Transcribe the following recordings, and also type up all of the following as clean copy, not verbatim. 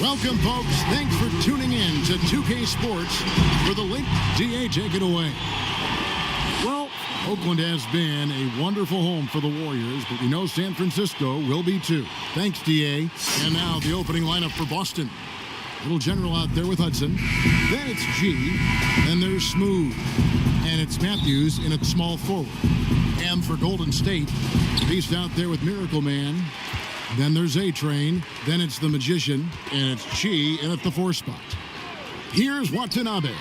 Welcome, folks. Thanks for tuning in to 2K Sports for the link. DA, take it away. Well, Oakland has been a wonderful home for the Warriors, but we know San Francisco will be too. Thanks, DA. And now the opening lineup for Boston. Little general out there with Hudson. Then it's G. Then there's Smooth. And it's Matthews in at small forward. And for Golden State, Beast out there with Miracle Man. Then there's A-Train. Then it's the Magician. And it's Chi in at the 4 spot. Here's Watanabe.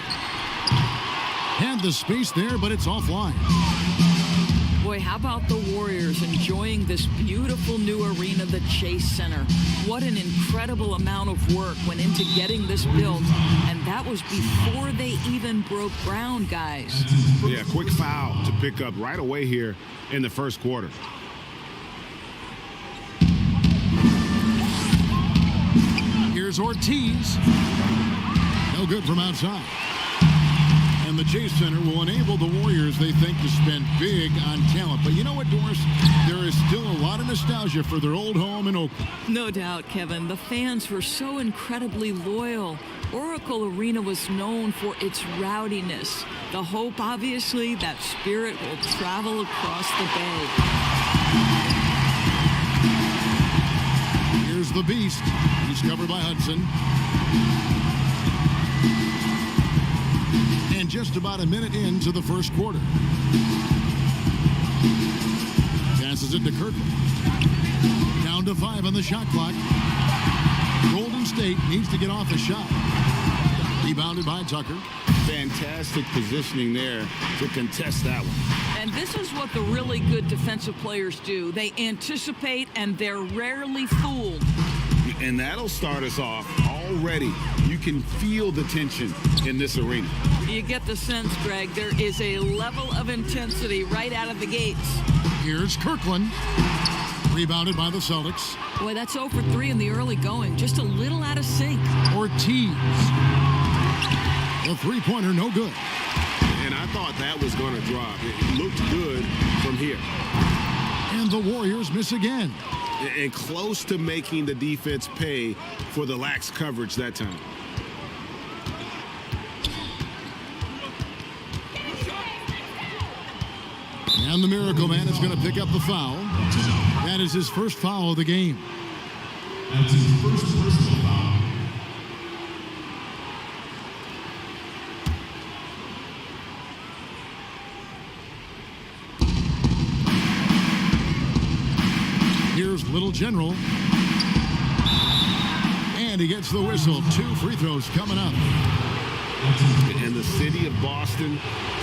Had the space there, but it's offline. Boy, how about the Warriors enjoying this beautiful new arena, the Chase Center. What an incredible amount of work went into getting this built, and that was before they even broke ground, guys. Yeah, quick foul to pick up right away here in the first quarter. Here's Ortiz. No good from outside. And the Chase Center will enable the Warriors, they think, to spend big on talent. But you know what, Doris? There is still a lot of nostalgia for their old home in Oakland. No doubt, Kevin. The fans were so incredibly loyal. Oracle Arena was known for its rowdiness. The hope, obviously, that spirit will travel across the bay. Here's the Beast. He's covered by Hudson. And just about a minute into the first quarter. Passes it to Kirkland. Down to 5 on the shot clock. Golden State needs to get off a shot. Rebounded by Tucker. Fantastic positioning there to contest that one. And this is what the really good defensive players do. They anticipate, and they're rarely fooled. And that'll start us off already. You can feel the tension in this arena. You get the sense, Greg, there is a level of intensity right out of the gates. Here's Kirkland. Rebounded by the Celtics. Boy, that's 0 for 3 in the early going. Just a little out of sync. Ortiz. The three-pointer, no good. And I thought that was going to drop. It looked good from here. And the Warriors miss again. And close to making the defense pay for the lax coverage that time. And the Miracle Man is going to pick up the foul. That is his first foul of the game. That's his first personal foul. Here's Little General. And he gets the whistle. 2 free throws coming up. And the city of Boston,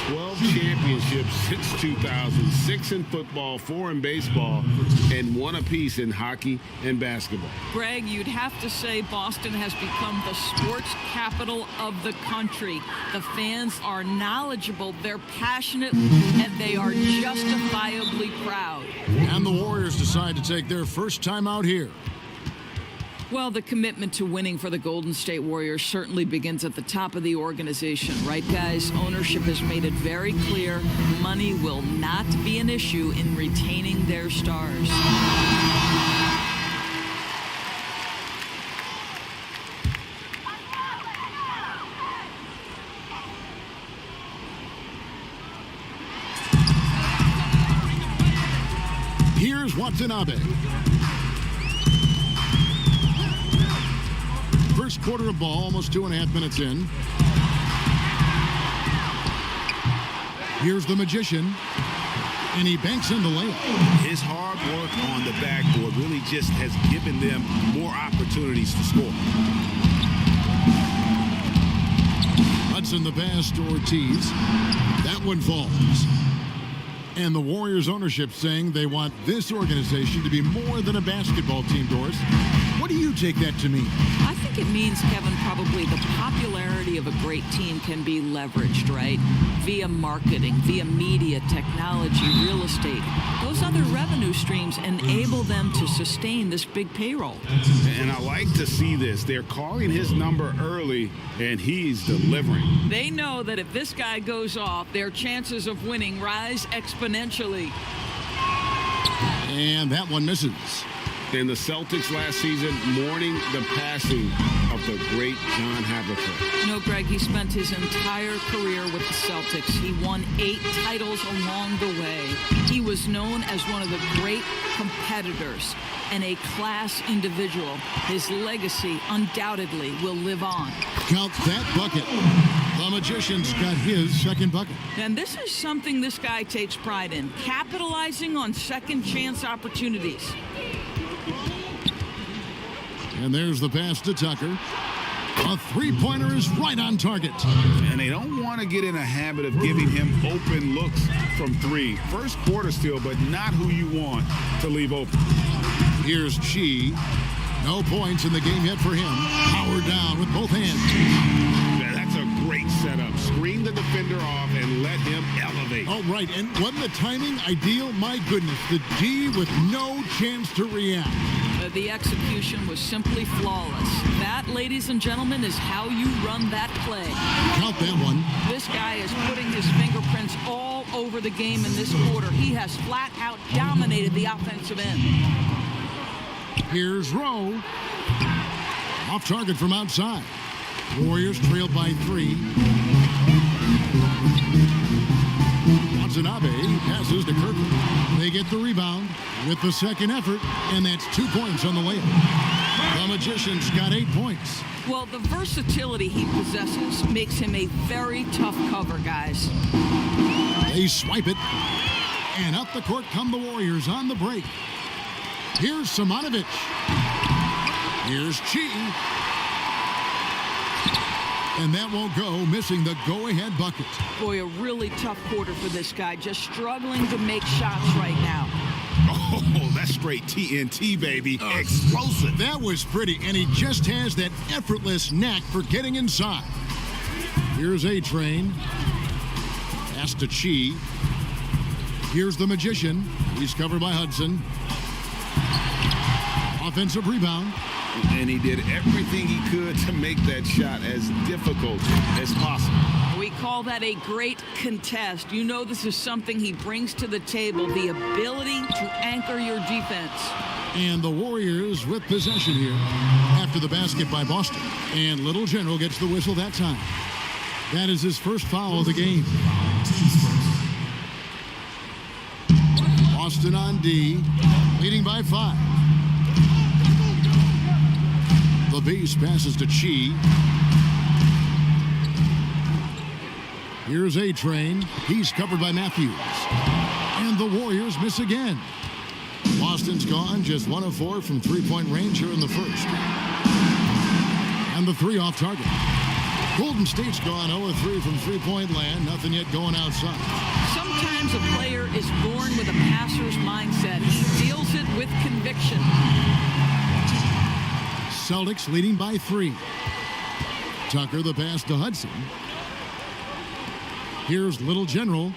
12 championships since 2000, 6 in football, 4 in baseball, and 1 apiece in hockey and basketball. Greg, you'd have to say Boston has become the sports capital of the country. The fans are knowledgeable, they're passionate, and they are justifiably proud. And the Warriors decide to take their first time out here. Well, the commitment to winning for the Golden State Warriors certainly begins at the top of the organization, right, guys? Ownership has made it very clear money will not be an issue in retaining their stars. Here's Watanabe. First quarter of ball, almost 2.5 minutes in. Here's the Magician, and he banks in the layup. His hard work on the backboard really just has given them more opportunities to score. Hudson the pass to Ortiz. That one falls. And the Warriors ownership saying they want this organization to be more than a basketball team, Doris. What do you take that to mean? I think it means, Kevin, probably the popularity of a great team can be leveraged, right? Via marketing, via media, technology, real estate. Those other revenue streams enable them to sustain this big payroll. And I like to see this. They're calling his number early, and he's delivering. They know that if this guy goes off, their chances of winning rise exponentially. And that one misses. And the Celtics last season mourning the passing of the great John Havlicek. You know, Greg, he spent his entire career with the Celtics. He won 8 titles along the way. He was known as one of the great competitors and a class individual. His legacy undoubtedly will live on. Count that bucket. The Magician's got his second bucket. And this is something this guy takes pride in, capitalizing on second chance opportunities. And there's the pass to Tucker. A three-pointer is right on target. And they don't want to get in a habit of giving him open looks from 3. First quarter still, but not who you want to leave open. Here's Chi. No points in the game yet for him. Powered down with both hands. That's a great setup. Screen the defender off and let him elevate. Oh, right. And wasn't the timing ideal? My goodness. The D with no chance to react. The execution was simply flawless. That, ladies and gentlemen, is how you run that play. Count that one. This guy is putting his fingerprints all over the game in this quarter. He has flat out dominated the offensive end. Here's Rowe. Off target from outside. Warriors trailed by 3. Watanabe passes to Kirkland. They get the rebound with the second effort, and that's 2 points on the layup. The Magician's got 8 points. Well, the versatility he possesses makes him a very tough cover, guys. They swipe it, and up the court come the Warriors on the break. Here's Simonovic. Here's Chi. And that won't go, missing the go-ahead bucket. Boy, a really tough quarter for this guy, just struggling to make shots right now. Oh, that's straight TNT, baby. Explosive. That was pretty, and he just has that effortless knack for getting inside. Here's A-Train. Pass to Chi. Here's the Magician. He's covered by Hudson. Offensive rebound. And he did everything he could to make that shot as difficult as possible. We call that a great contest. You know this is something he brings to the table, the ability to anchor your defense. And the Warriors with possession here after the basket by Boston. And Little General gets the whistle that time. That is his first foul of the game. Boston on D, leading by 5. The base passes to Chi. Here's A-Train. He's covered by Matthews. And the Warriors miss again. Boston's gone just 1 of 4 from three-point range here in the first. And the 3 off target. Golden State's gone 0 of 3 from three-point land. Nothing yet going outside. Sometimes a player is born with a passer's mindset. He deals it with conviction. Celtics leading by 3. Tucker the pass to Hudson. Here's Little General.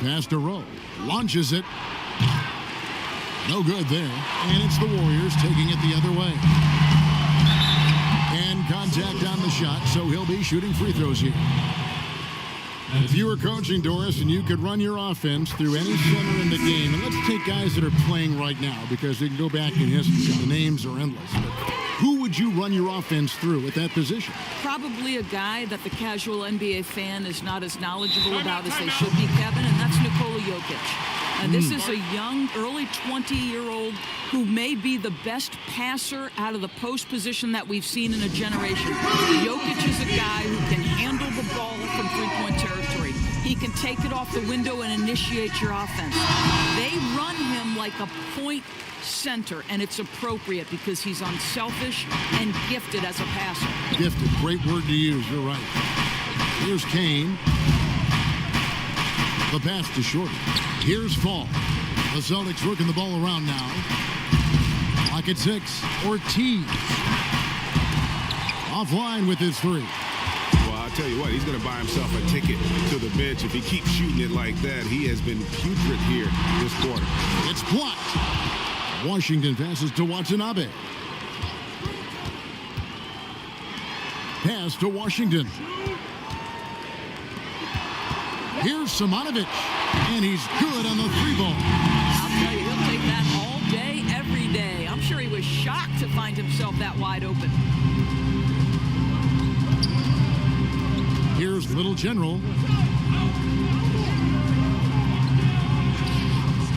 Pass to Rowe. Launches it. No good there. And it's the Warriors taking it the other way. And contact on the shot, so he'll be shooting free throws here. If you were coaching, Doris, and you could run your offense through any center in the game, and let's take guys that are playing right now because they can go back in history. The names are endless. But who would you run your offense through at that position? Probably a guy that the casual NBA fan is not as knowledgeable about as they should be, Kevin, and that's Nikola Jokic. And this is a young, early 20-year-old who may be the best passer out of the post position that we've seen in a generation. Jokic is a guy who can handle the ball from three-point territory. He can take it off the window and initiate your offense. They run him like a point center, and it's appropriate because he's unselfish and gifted as a passer. Gifted, great word to use, you're right. Here's Kane. The pass to Shorty. Here's Fall. The Celtics working the ball around now. Clock at 6. Ortiz. Offline with his 3. Well, I'll tell you what, he's going to buy himself a ticket to the bench. If he keeps shooting it like that, he has been putrid here this quarter. It's blocked. Washington passes to Watanabe. Pass to Washington. Here's Simonovic, and he's good on the 3 ball. I'll tell was shocked to find himself that wide open. Here's Little General.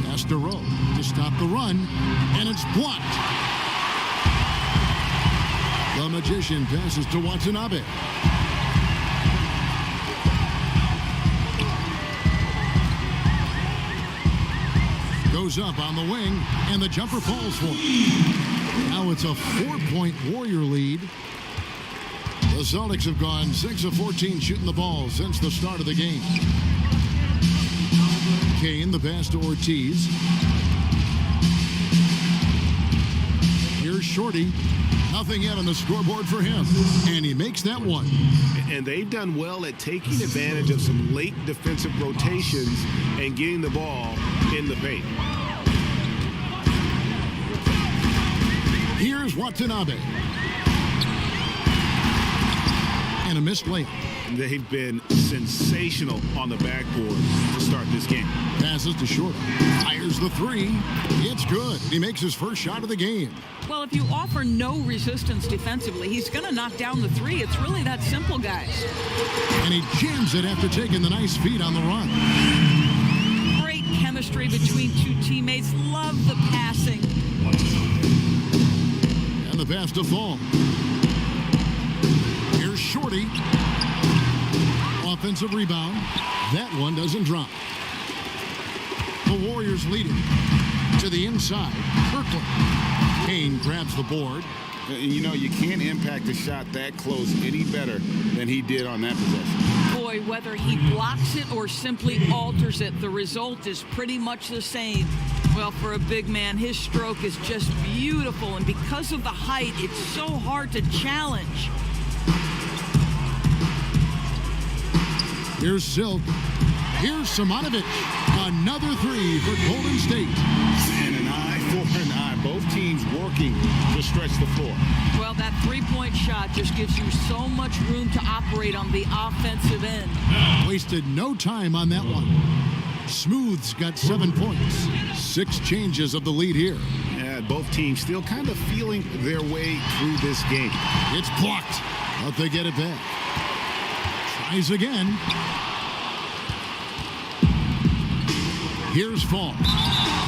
Pass to Rowe to stop the run, and it's blocked. The Magician passes to Watanabe. Goes up on the wing, and the jumper falls for him. Now it's a 4-point Warrior lead. The Celtics have gone 6 of 14 shooting the ball since the start of the game. Kane, the pass to Ortiz. Here's Shorty. Nothing yet on the scoreboard for him, and he makes that one. And they've done well at taking advantage of some late defensive rotations and getting the ball in the paint. Here's Watanabe. And a missed layup. They've been sensational on the backboard to start this game. Passes to Short. Fires the three. It's good. He makes his first shot of the game. Well, if you offer no resistance defensively, he's going to knock down the three. It's really that simple, guys. And he jams it after taking the nice feed on the run. Great chemistry between two teammates. Love the passing. And the pass to Fall. Here's Shorty. Offensive rebound. That one doesn't drop. The Warriors lead it to the inside. Kirkland. Kane grabs the board. You know, you can't impact a shot that close any better than he did on that possession. Boy, whether he blocks it or simply alters it, the result is pretty much the same. Well, for a big man, his stroke is just beautiful, and because of the height, it's so hard to challenge. Here's Silk. Here's Simonovic. Another three for Golden State. And an eye for an eye. Both teams working to stretch the floor. Well, that three-point shot just gives you so much room to operate on the offensive end. Wasted no time on that one. Smooth's got 7 points. 6 changes of the lead here. Yeah, both teams still kind of feeling their way through this game. It's blocked, but they get it back. Tries again. Here's Fall.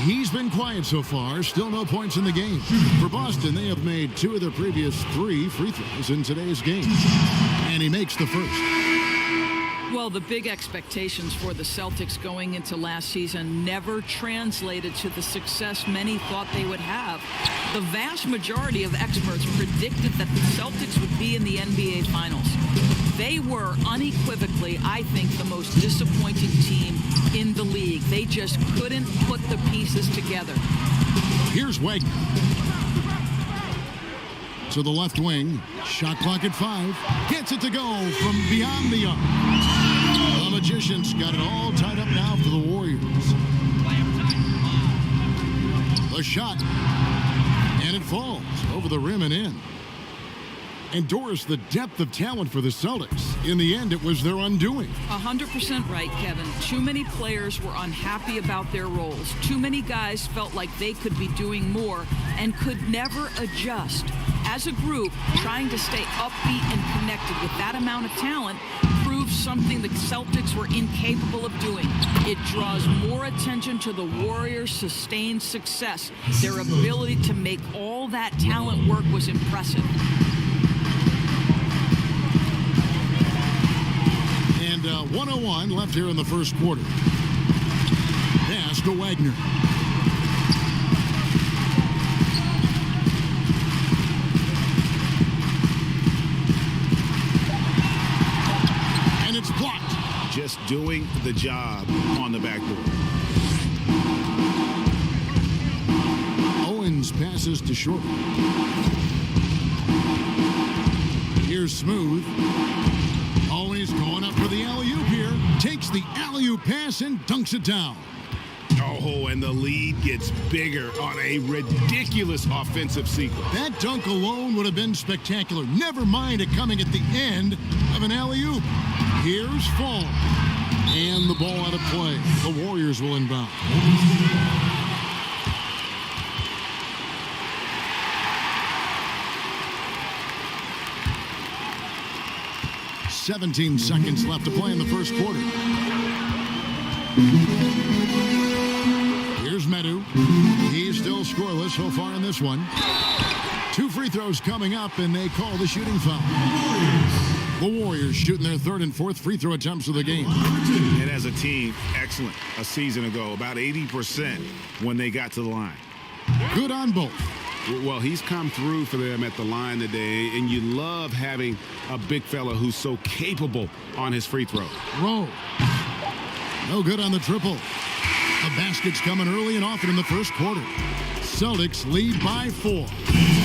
He's been quiet so far. Still no points in the game. For Boston, they have made 2 of their previous 3 free throws in today's game. And he makes the first. Well, the big expectations for the Celtics going into last season never translated to the success many thought they would have. The vast majority of experts predicted that the Celtics would be in the NBA Finals. They were unequivocally, I think, the most disappointing team in the league. They just couldn't put the pieces together. Here's Wagner. To the left wing. Shot clock at 5. Gets it to go from beyond the arc. The Magicians got it all tied up now for the Warriors. The shot. And it falls over the rim and in. And Doris, the depth of talent for the Celtics. In the end, it was their undoing. 100% right, Kevin. Too many players were unhappy about their roles. Too many guys felt like they could be doing more and could never adjust. As a group, trying to stay upbeat and connected with that amount of talent proves something the Celtics were incapable of doing. It draws more attention to the Warriors' sustained success. Their ability to make all that talent work was impressive. And 101 left here in the first quarter. Pass to Wagner. And it's blocked. Just doing the job on the backboard. Owens passes to Short. Here's Smooth. Always going up for the alley-oop here. Takes the alley-oop pass and dunks it down. Oh, and the lead gets bigger on a ridiculous offensive sequence. That dunk alone would have been spectacular. Never mind it coming at the end of an alley-oop. Here's Fall. And the ball out of play. The Warriors will inbound. 17 seconds left to play in the first quarter. Here's Medu. He's still scoreless so far in this one. 2 free throws coming up, and they call the shooting foul. The Warriors shooting their 3rd and 4th free throw attempts of the game. And as a team, excellent a season ago, about 80% when they got to the line. Good on both. Well, he's come through for them at the line today, and you love having a big fella who's so capable on his free throw. Rowe. No good on the triple. The basket's coming early and often in the first quarter. Celtics lead by 4.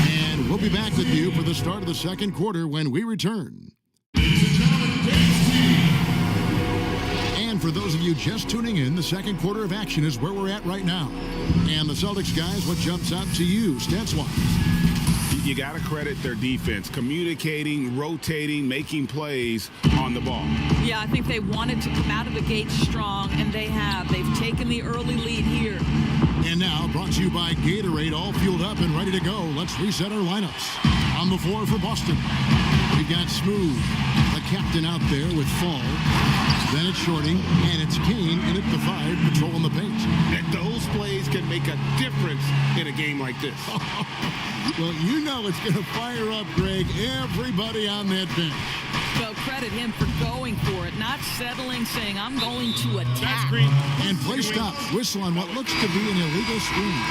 And we'll be back with you for the start of the second quarter when we return. And for those of you just tuning in, the second quarter of action is where we're at right now. And the Celtics guys, what jumps out to you, stats-wise? You got to credit their defense, communicating, rotating, making plays on the ball. Yeah, I think they wanted to come out of the gate strong, and they have. They've taken the early lead here. And now, brought to you by Gatorade, all fueled up and ready to go. Let's reset our lineups. On the floor for Boston, we've got Smooth, the captain out there with Fall. Then it's Shorting, and it's Kane in at the 5, patrolling the paint. And those plays can make a difference in a game like this. Well, you know it's going to fire up, Greg, everybody on that bench. Well, credit him for going for it, not settling, saying, I'm going to attack. And play stops, whistle on what looks to be an illegal screen.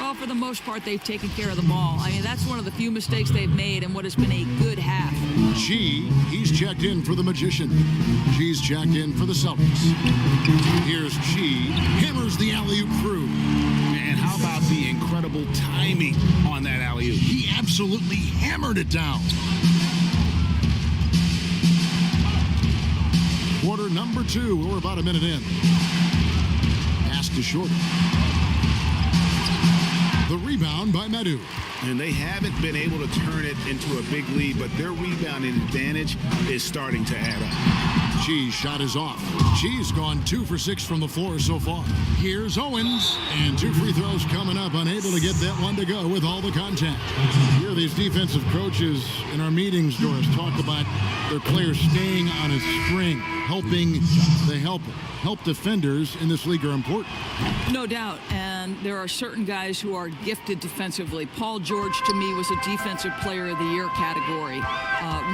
Well, for the most part, they've taken care of the ball. I mean, that's one of the few mistakes they've made in what has been a good half. He's checked in for the Magician. G's checked in for the Celtics. Here's G, hammers the alley-oop through. And how about the incredible timing on that alley-oop? He absolutely hammered it down. Quarter number 2. We're about a minute in. Pass to Short. The rebound by Medu. And they haven't been able to turn it into a big lead, but their rebounding advantage is starting to add up. G's shot is off. G's gone 2 for 6 from the floor so far. Here's Owens, and 2 free throws coming up, unable to get that one to go with all the contact. Here, these defensive coaches in our meetings, Doris, talk about their players staying on a string, helping the helper. Help defenders in this league are important. No doubt, and there are certain guys who are gifted defensively. Paul George, to me, was a Defensive Player of the Year category.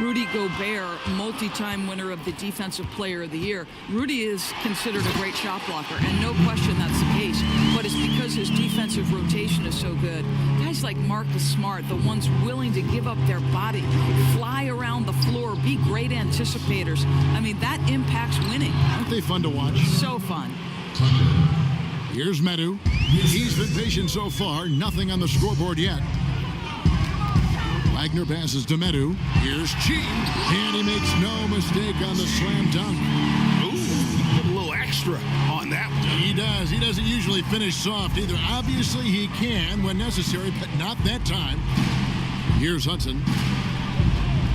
Rudy Gobert, multi-time winner of the Defensive Player of the Year. Rudy is considered a great shot blocker, and no question that's the case, but it's because his defensive rotation is so good. Guys like Marcus Smart, the ones willing to give up their body, fly around the floor, be great anticipators. I mean, that impacts winning. Aren't they fun to watch? So fun. Here's Medu. He's been patient so far. Nothing on the scoreboard yet. Wagner passes to Medu. Here's G. And he makes no mistake on the slam dunk. Ooh, put a little extra on that one. He does. He doesn't usually finish soft either. Obviously, he can when necessary, but not that time. Here's Hudson.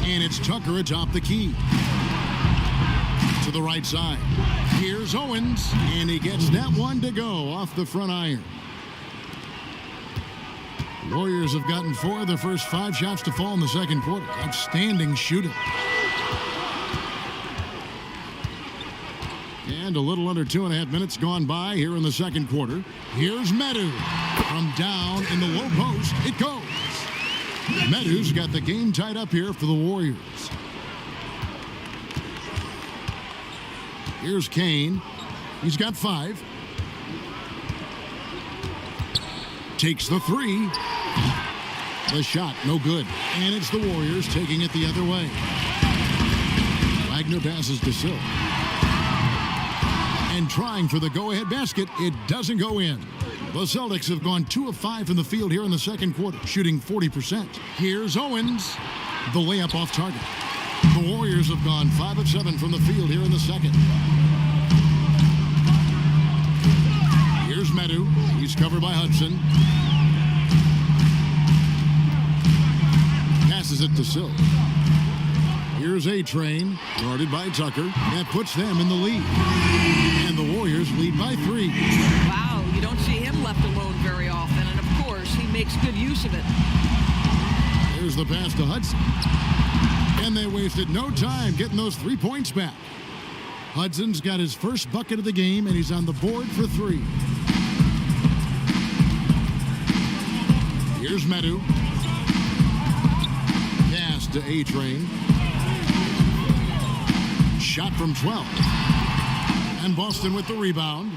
And it's Tucker atop the key. To the right side. Here's Owens, and he gets that one to go off the front iron. Warriors have gotten 4 of their first 5 shots to fall in the second quarter. Outstanding shooting. And a little under 2.5 minutes gone by here in the second quarter. Here's Medu. From down in the low post, it goes. Medu's got the game tied up here for the Warriors. Here's Kane. He's got 5. Takes the 3. The shot, no good. And it's the Warriors taking it the other way. Wagner passes to Silk. And trying for the go-ahead basket, it doesn't go in. The Celtics have gone 2 of 5 from the field here in the second quarter, shooting 40%. Here's Owens. The layup off target. The Warriors have gone 5 of 7 from the field here in the second. Here's Medu. He's covered by Hudson. Passes it to Silk. Here's A-Train, guarded by Tucker. That puts them in the lead. And the Warriors lead by 3. Wow, you don't see him left alone very often, and of course, he makes good use of it. Here's the pass to Hudson. And they wasted no time getting those 3 points back. Hudson's got his first bucket of the game, and he's on the board for 3. Here's Medu. Pass to A-Train. Shot from 12. And Boston with the rebound.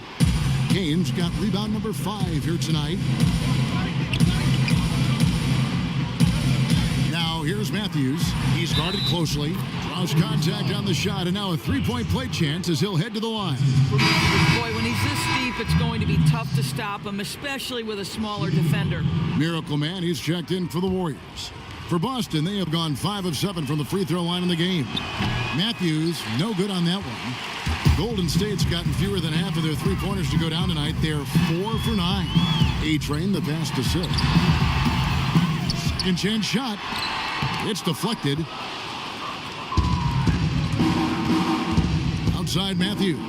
Kane's got rebound number 5 here tonight. Now here's Matthews. He's guarded closely. Draws contact on the shot, and now a 3-point play chance as he'll head to the line. Boy, when he's this deep, it's going to be tough to stop him, especially with a smaller defender. Miracle Man, he's checked in for the Warriors. For Boston, they have gone 5 of 7 from the free throw line in the game. Matthews, no good on that one. Golden State's gotten fewer than half of their 3-pointers to go down tonight. They're 4 for 9. A-Train, the pass to Silk. Second chance shot. It's deflected. Outside Matthews.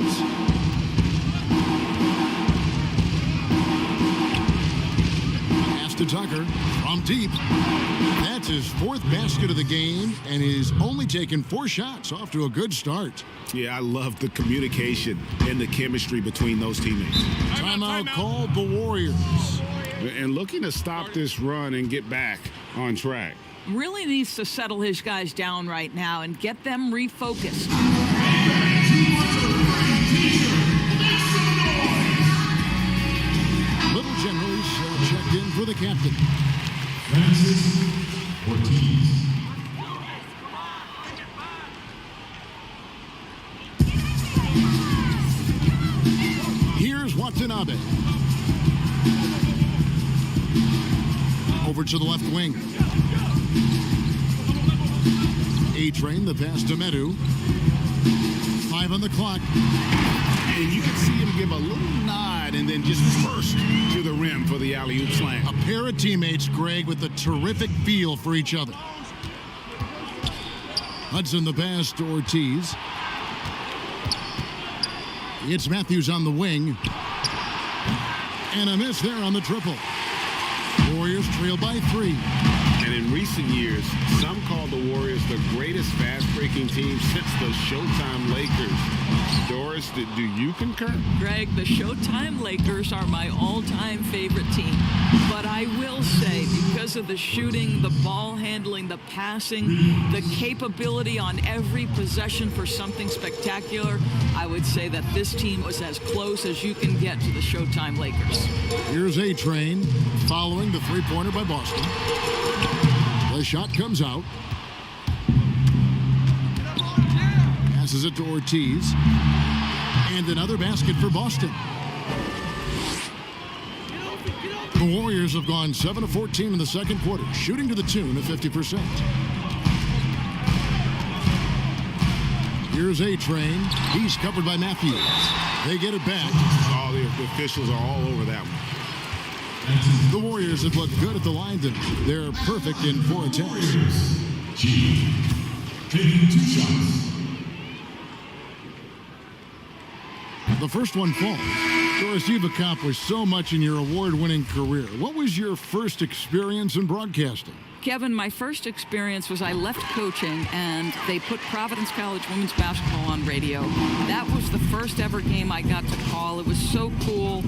Pass to Tucker from deep. That's his 4th basket of the game, and he's only taken 4 shots. Off to a good start. Yeah, I love the communication and the chemistry between those teammates. Timeout called the Warriors. And looking to stop this run and get back on track. Really needs to settle his guys down right now and get them refocused. Little Generals checked in for the captain. Francis Ortiz. Here's Watanabe. Over to the left wing. A-Train, the pass to Medu. 5 on the clock. And you can see him give a little nod and then just burst to the rim for the alley-oop slam. A pair of teammates, Greg, with a terrific feel for each other. Hudson, the pass to Ortiz. It's Matthews on the wing. And a miss there on the triple. Warriors trail by 3. And in recent years, some call the Warriors the greatest fast-breaking team since the Showtime Lakers. Doris, do you concur? Greg, the Showtime Lakers are my all-time favorite team. But I will say, because of the shooting, the ball handling, the passing, the capability on every possession for something spectacular, I would say that this team was as close as you can get to the Showtime Lakers. Here's A-Train following the 3-pointer by Boston. The shot comes out. Passes it to Ortiz. And another basket for Boston. The Warriors have gone 7 of 14 in the second quarter, shooting to the tune of 50%. Here's A-Train. He's covered by Matthews. They get it back. All the officials are all over that one. The Warriors have looked good at the line tonight. They're perfect in 4 attempts. G. Taking 2 shots. The first one falls. Doris, you've accomplished so much in your award-winning career. What was your first experience in broadcasting? Kevin, my first experience was I left coaching and they put Providence College women's basketball on radio. That was the first ever game I got to call. It was so cool.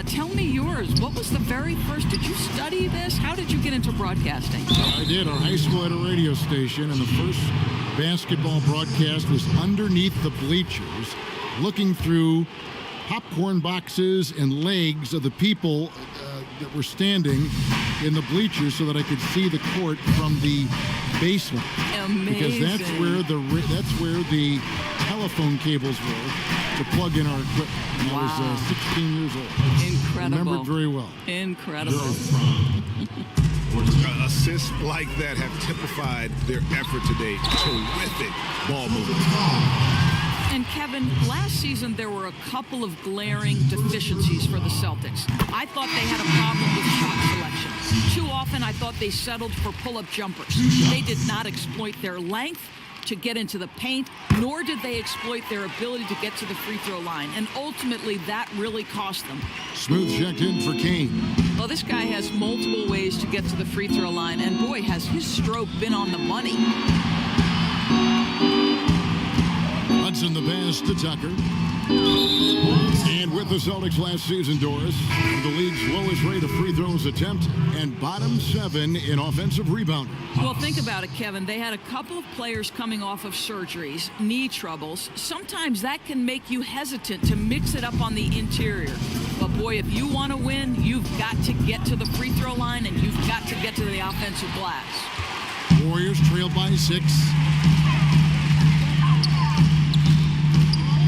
Tell me yours. What was the very first? Did you study this? How did you get into broadcasting? I did. Our high school had a radio station, and the first basketball broadcast was underneath the bleachers, looking through popcorn boxes and legs of the people that were standing in the bleachers so that I could see the court from the basement. Amazing. Because that's where the telephone cables were to plug in our equipment. And I was 16 years old. Incredible. I remember it very well. Incredible. Assists like that have typified their effort today. Terrific ball movement. And Kevin, last season there were a couple of glaring deficiencies for the Celtics. I thought they had a problem with shot selection. Too often I thought they settled for pull-up jumpers. They did not exploit their length to get into the paint, nor did they exploit their ability to get to the free throw line. And ultimately that really cost them. Smooth checked in for Kane. Well, this guy has multiple ways to get to the free throw line, and boy, has his stroke been on the money. Hudson the pass to Tucker. And with the Celtics last season, Doris, the league's lowest rate of free throws attempt and bottom 7 in offensive rebounding. Well, think about it, Kevin. They had a couple of players coming off of surgeries, knee troubles. Sometimes that can make you hesitant to mix it up on the interior. But boy, if you want to win, you've got to get to the free throw line and you've got to get to the offensive glass. Warriors trail by 6.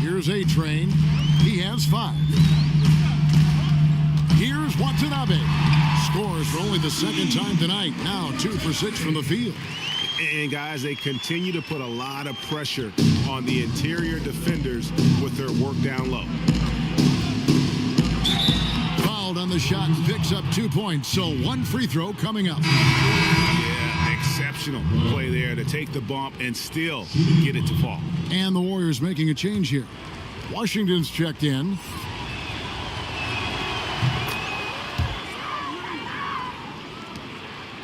Here's A-Train. He has 5. Here's Watanabe. Scores for only the second time tonight. Now 2 for 6 from the field. And guys, they continue to put a lot of pressure on the interior defenders with their work down low. Fouled on the shot and picks up 2 points. So 1 free throw coming up. Yeah, exceptional play there to take the bump and still get it to fall. And the Warriors making a change here. Washington's checked in.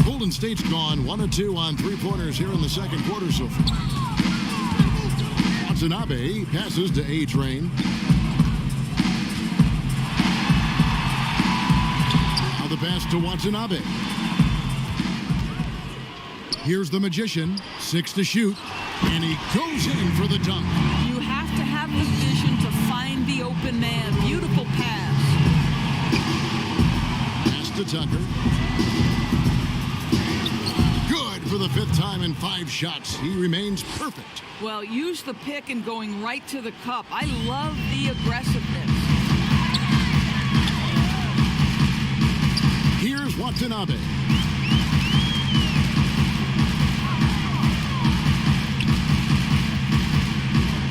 Golden State's gone 1 of 2 on 3-pointers here in the second quarter so far. Watanabe passes to A-Train. Now the pass to Watanabe. Here's the Magician, 6 to shoot, and he goes in for the dunk. You have to have the vision to find the open man. Beautiful pass. Pass to Tucker. Good for the 5th time in 5 shots. He remains perfect. Well, use the pick and going right to the cup. I love the aggressiveness. Here's Watanabe.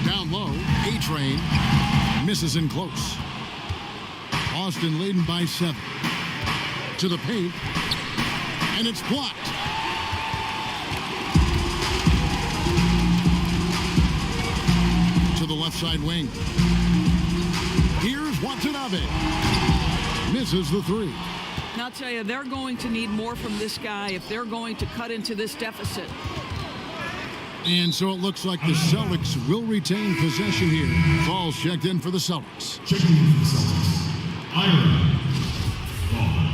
Down low, A-Train misses in close. Austin leading by 7. To the paint, and it's blocked. To the left side wing. Here's Watanabe. Misses the 3. Now, I'll tell you, they're going to need more from this guy if they're going to cut into this deficit. And so it looks like the Celtics will retain possession here. Ball's checked in for the Celtics. Checking in for the Celtics. Iron. Ball.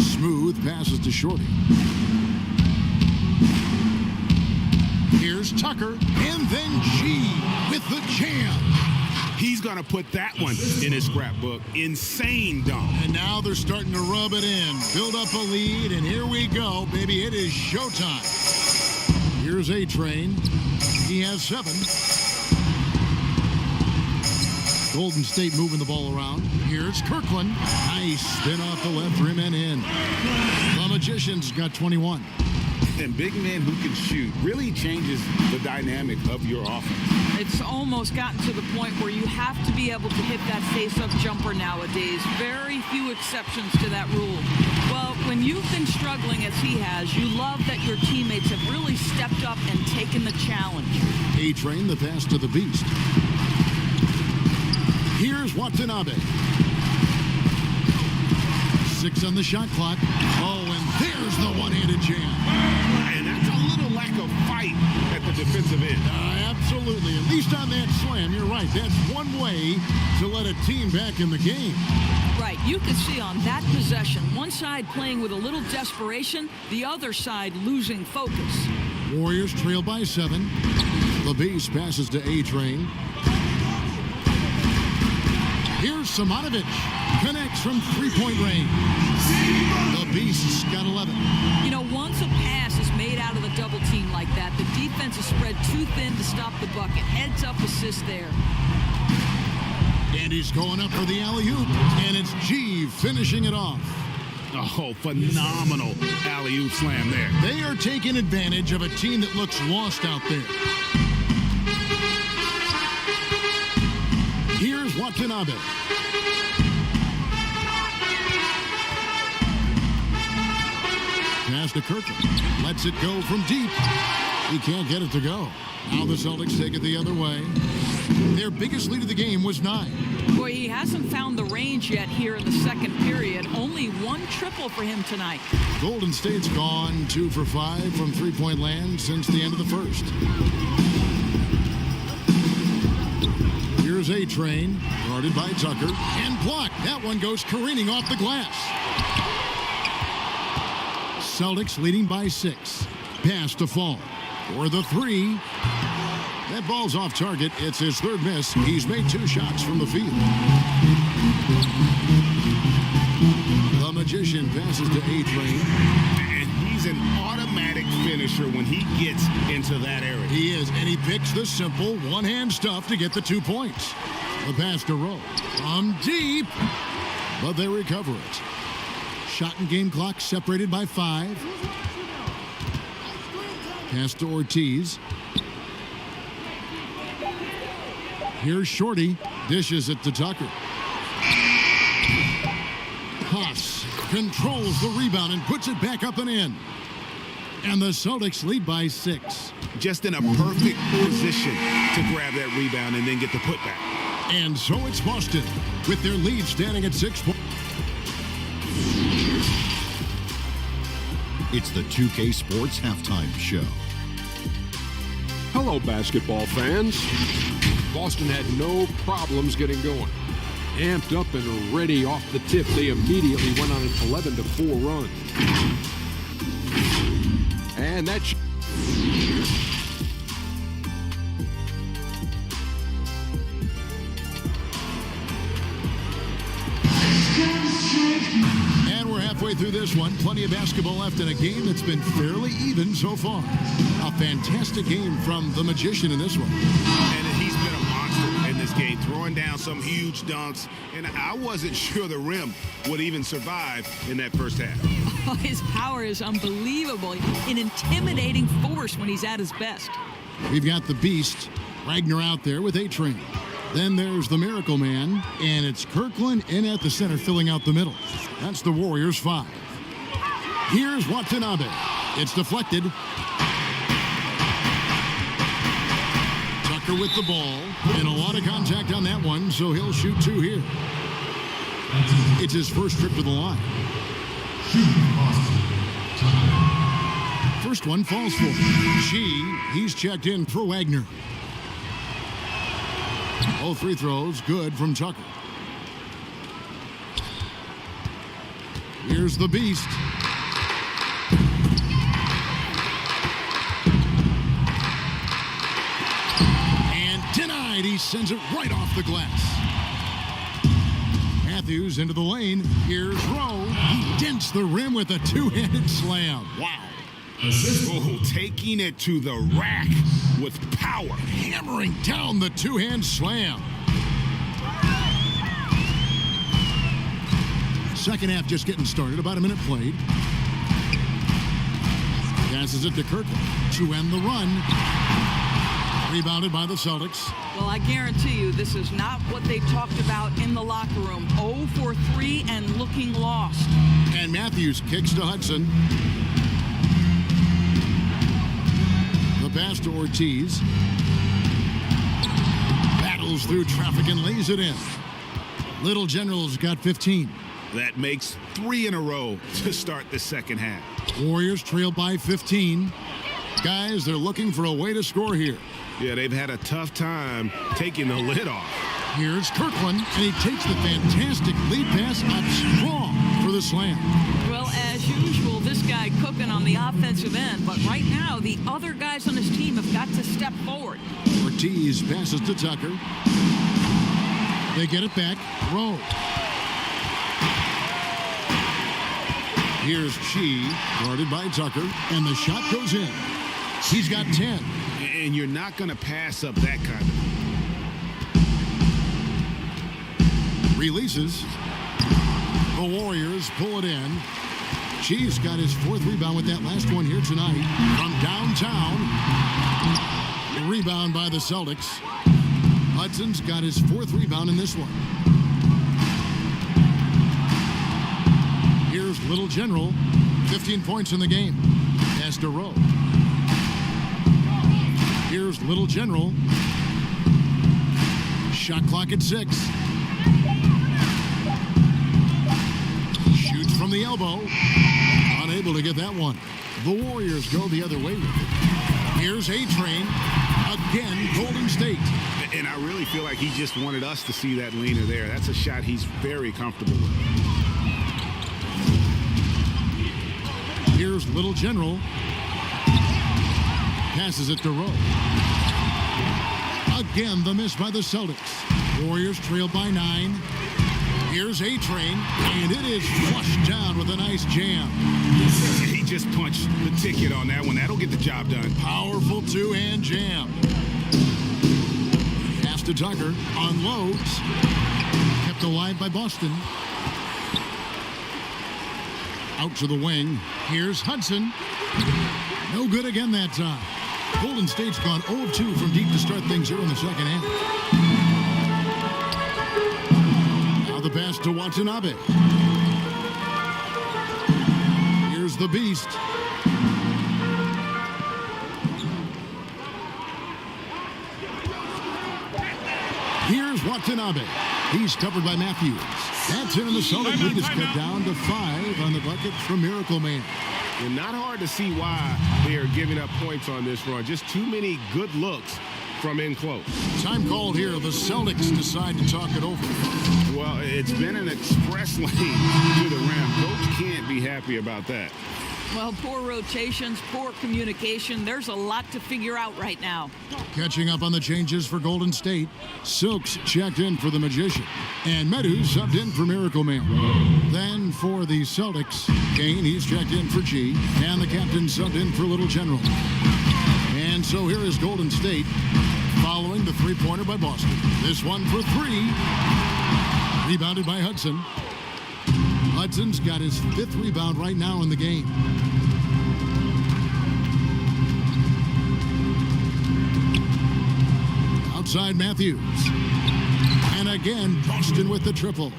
Smooth passes to Shorty. Here's Tucker, and then G with the jam. He's going to put that one in his scrapbook. Insane dunk. And now they're starting to rub it in, build up a lead, and here we go, baby. It is showtime. Here's A-Train. He has 7. Golden State moving the ball around. Here's Kirkland. Nice spin off the left rim and in. The Magician's got 21. And big men who can shoot really changes the dynamic of your offense. It's almost gotten to the point where you have to be able to hit that face-up jumper nowadays. Very few exceptions to that rule. Well, when you've been struggling as he has, you love that your teammates have really stepped up and taken the challenge. A-Train, the pass to the Beast. Here's Watanabe. 6 on the shot clock. Oh, and there's the one-handed jam. And that's a little lack of fight at the defensive end. Absolutely. At least on that slam, you're right. That's one way to let a team back in the game. Right. You can see on that possession, one side playing with a little desperation, the other side losing focus. Warriors trail by 7. The Beast passes to A-Train. Here's Simonovic. Connects from 3-point range. The Beast's got 11. You know, once a pass is made out of the double team like that, the defense is spread too thin to stop the bucket. Heads up assist there. And he's going up for the alley-oop. And it's G finishing it off. Oh, phenomenal alley-oop slam there. They are taking advantage of a team that looks lost out there. Here's Watanabe. Pass to Kirkland. Lets it go from deep. He can't get it to go. Now the Celtics take it the other way. Their biggest lead of the game was 9. Boy, he hasn't found the range yet here in the second period. Only one triple for him tonight. Golden State's gone 2 for 5 from three-point land since the end of the first. Here's A-Train, guarded by Tucker, and blocked. That one goes careening off the glass. Celtics leading by 6. Pass to Fall for the 3. That ball's off target. It's his third miss. He's made 2 shots from the field. The Magician passes to A-Train. And he's an automatic finisher when he gets into that area. He is, and he picks the simple one-hand stuff to get the 2 points. The pass to Rowe from deep, but they recover it. Shot and game clock separated by 5. Pass to Ortiz. Here's Shorty. Dishes it to Tucker. Haas controls the rebound and puts it back up and in. And the Celtics lead by 6. Just in a perfect position to grab that rebound and then get the putback. And so it's Boston with their lead standing at 6 points. It's the 2K Sports Halftime Show. Hello, basketball fans. Boston had no problems getting going. Amped up and ready off the tip, they immediately went on an 11-4 run. And that's... And we're halfway through this one. Plenty of basketball left in a game that's been fairly even so far. A fantastic game from the Magician in this one. And he's been a monster in this game, throwing down some huge dunks. And I wasn't sure the rim would even survive in that first half. Oh, his power is unbelievable. An intimidating force when he's at his best. We've got the Beast, Wagner out there with A-Train. Then there's the Miracle Man, and it's Kirkland in at the center filling out the middle. That's the Warriors' 5. Here's Watanabe. It's deflected. Tucker with the ball, and a lot of contact on that one, so he'll shoot 2 here. It's his first trip to the line. First one falls for him. He's checked in for Wagner. Both free throws good from Tucker. Here's the Beast. And denied. He sends it right off the glass. Matthews into the lane. Here's Rowe. He dents the rim with a 2-handed slam. Wow. Oh, taking it to the rack with power. Hammering down the 2-hand slam. Second half just getting started. About a minute played. Passes it to Kirkland to end the run. Rebounded by the Celtics. Well, I guarantee you this is not what they talked about in the locker room. 0 for 3 and looking lost. And Matthews kicks to Hudson. The pass to Ortiz. Battles through traffic and lays it in. Little General's got 15. That makes 3 in a row to start the second half. Warriors trail by 15. Guys, they're looking for a way to score here. Yeah, they've had a tough time taking the lid off. Here's Kirkland, and he takes the fantastic lead pass up strong for the slam. Well, as usual, this guy cooking on the offensive end. But right now, the other guys on his team have got to step forward. Ortiz passes to Tucker. They get it back. Rowe. Here's Chi, guarded by Tucker, and the shot goes in. He's got 10. And you're not going to pass up that kind of... Releases. The Warriors pull it in. Chi's got his 4th rebound with that last one here tonight. From downtown. The rebound by the Celtics. Hudson's got his 4th rebound in this one. Here's Little General. 15 points in the game. Pass to Rowe. Here's Little General. Shot clock at 6. from the elbow. Unable to get that one. The Warriors go the other way with it. Here's A-Train. Again, Golden State. And I really feel like he just wanted us to see that leaner there. That's a shot he's very comfortable with. Here's Little General. Passes it to Rowe. Again, the miss by the Celtics. Warriors trail by 9. Here's A-Train, and it is flushed down with a nice jam. He just punched the ticket on that one. That'll get the job done. Powerful two-hand jam. Pass to Tucker. Unloads. Kept alive by Boston. Out to the wing. Here's Hudson. No good again that time. Golden State's gone 0 of 2 from deep to start things here in the second half. Now the pass to Watanabe. Here's the Beast. Here's Watanabe. He's covered by Matthews. That's it, and the Celtic lead is cut down to 5 on the bucket from Miracle Man. And not hard to see why they are giving up points on this run. Just too many good looks from in close. Time called here. The Celtics decide to talk it over. Well, it's been an express lane to the rim. Coach can't be happy about that. Well, poor rotations, poor communication. There's a lot to figure out right now. Catching up on the changes for Golden State. Silks checked in for the Magician. And Medu subbed in for Miracle Man. Then for the Celtics, Kane, he's checked in for G. And the captain subbed in for Little General. And so here is Golden State following the three-pointer by Boston. This one for 3. Rebounded by Hudson. Hudson's got his 5th rebound right now in the game. Outside Matthews. And again, Boston with the triple.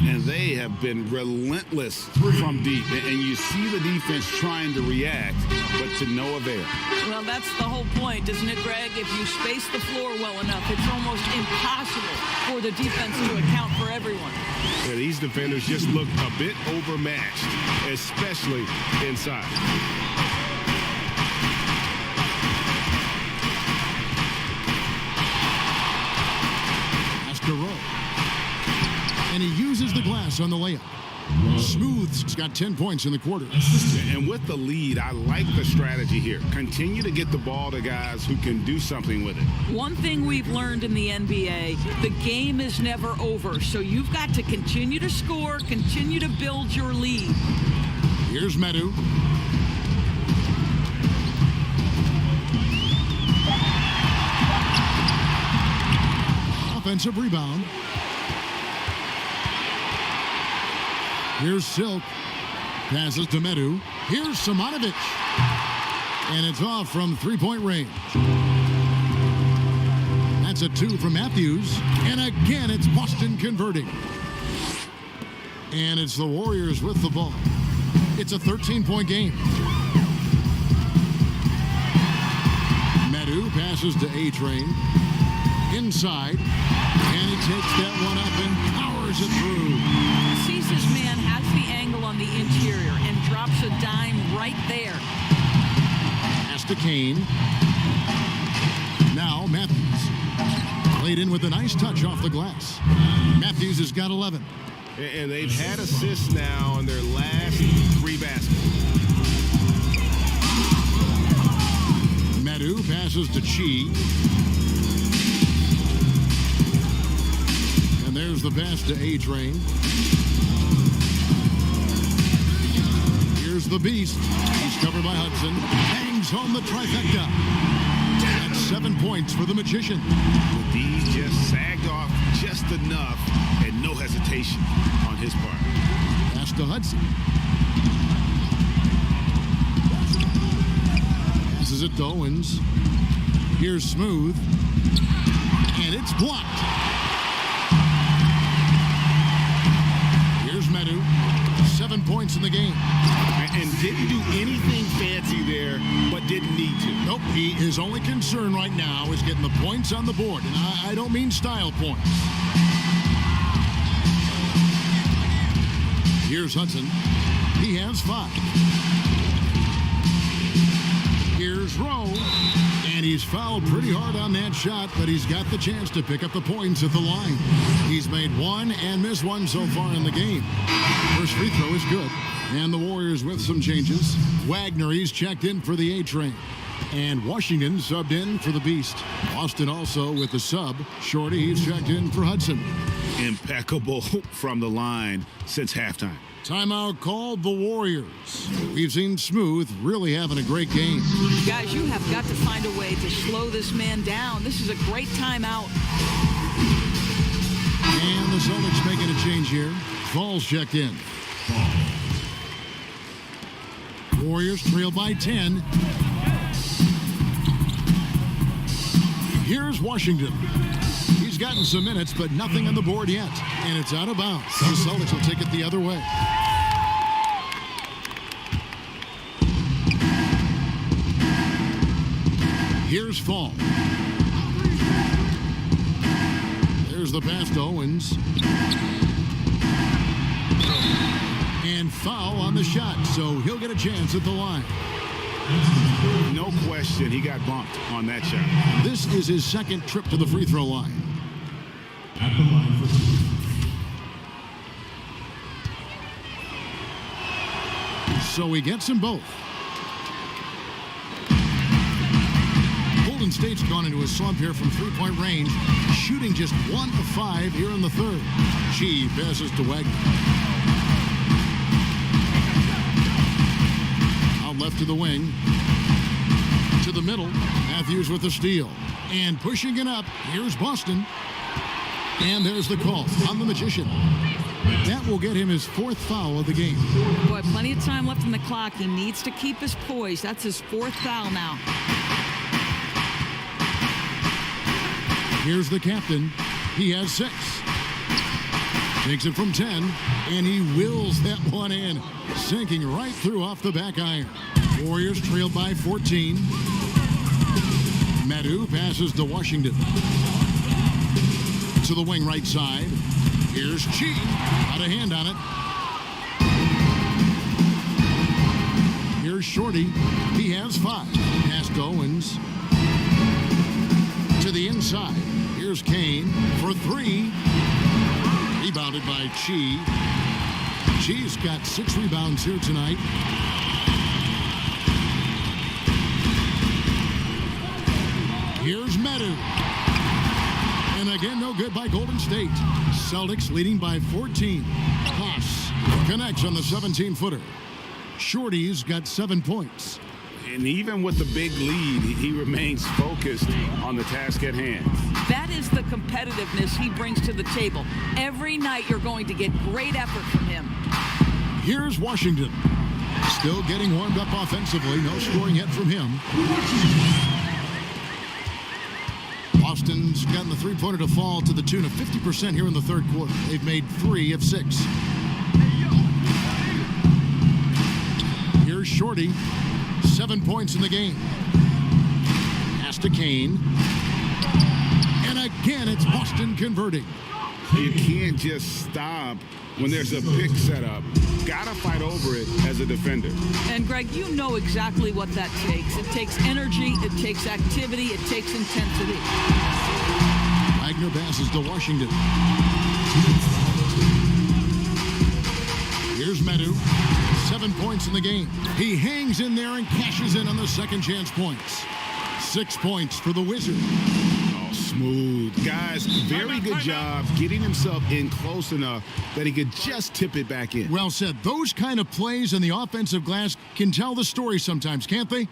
And they have been relentless from deep. And you see the defense trying to react, but to no avail. Well, that's the whole point, isn't it, Greg? If you space the floor well enough, it's almost impossible for the defense to account for everyone. Yeah, these defenders just look a bit overmatched, especially inside. And he uses the glass on the layup. Smooth's got 10 points in the quarter. And with the lead, I like the strategy here. Continue to get the ball to guys who can do something with it. One thing we've learned in the NBA, the game is never over. So you've got to continue to score, continue to build your lead. Here's Medu. Offensive rebound. Here's Silk. Passes to Medu. Here's Simonovic. And it's off from three-point range. That's a 2 from Matthews. And again, it's Boston converting. And it's the Warriors with the ball. It's a 13-point game. Medu passes to A-Train. Inside. And he takes that one up and powers it through. Sees his man has the angle on the interior and drops a dime right there. Pass to Kane. Now Matthews. Played in with a nice touch off the glass. Matthews has got 11. And they've had assists now on their last 3 baskets. Medu passes to Chi. And there's the pass to A-Train. Here's the Beast. He's covered by Hudson. Bangs home the trifecta. That's 7 points for the Magician. The D just sagged off just enough and no hesitation on his part. Pass to Hudson. Passes it to Owens. Here's Smooth. And it's blocked. Here's Medu. 7 points in the game. And didn't do anything fancy there, but didn't need to. Nope, his only concern right now is getting the points on the board. And I don't mean style points. Here's Hudson. He has 5. Here's Rowe. And he's fouled pretty hard on that shot, but he's got the chance to pick up the points at the line. He's made 1 and missed 1 so far in the game. First free throw is good. And the Warriors with some changes. Wagner, he's checked in for the A train. And Washington subbed in for the Beast. Boston also with the sub. Shorty, he's checked in for Hudson. Impeccable from the line since halftime. Timeout called the Warriors. We've seen Smooth really having a great game. Guys, you have got to find a way to slow this man down. This is a great timeout. And the Celtics making a change here. Fall's checked in. Warriors trail by 10. Here's Washington. He's gotten some minutes, but nothing on the board yet. And it's out of bounds. The Celtics will take it the other way. Here's Fall. There's the pass to Owens. And foul on the shot, so he'll get a chance at the line. No question, he got bumped on that shot. This is his second trip to the free throw line. At the line for So he gets them both. Golden State's gone into a slump here from three-point range, shooting just 1 of 5 here in the third. Chi passes to Wagner. Out left to the wing. To the middle. Matthews with the steal. And pushing it up, here's Boston. And there's the call on the Magician. That will get him his 4th foul of the game. Boy, plenty of time left in the clock. He needs to keep his poise. That's his 4th foul now. Here's the captain. He has 6. Takes it from 10, and he wills that one in, sinking right through off the back iron. Warriors trailed by 14. Medu passes to Washington. To the wing right side. Here's Chi. Got a hand on it. Here's Shorty. He has 5. Pass to Owens. To the inside. Here's Kane for 3. Rebounded by Chi. Chi's got 6 rebounds here tonight. Here's Medu. And again, no good by Golden State. Celtics leading by 14. Haas connects on the 17-footer. Shorty's got 7 points. And even with the big lead, he remains focused on the task at hand. That is the competitiveness he brings to the table. Every night you're going to get great effort from him. Here's Washington. Still getting warmed up offensively. No scoring yet from him. Boston's gotten the three-pointer to fall to the tune of 50% here in the third quarter. They've made 3 of 6. Here's Shorty. 7 points in the game. Pass to Kane. And again, it's Boston converting. You can't just stop when there's a pick set up. Gotta fight over it as a defender. And Greg, you know exactly what that takes. It takes energy, it takes activity, it takes intensity. Wagner passes to Washington. Here's Medu. 7 points in the game. He hangs in there and cashes in on the second chance points. 6 points for the Wizard. Oh, smooth. Guys, very good job getting himself in close enough that he could just tip it back in. Well said. Those kind of plays in the offensive glass can tell the story sometimes, can't they?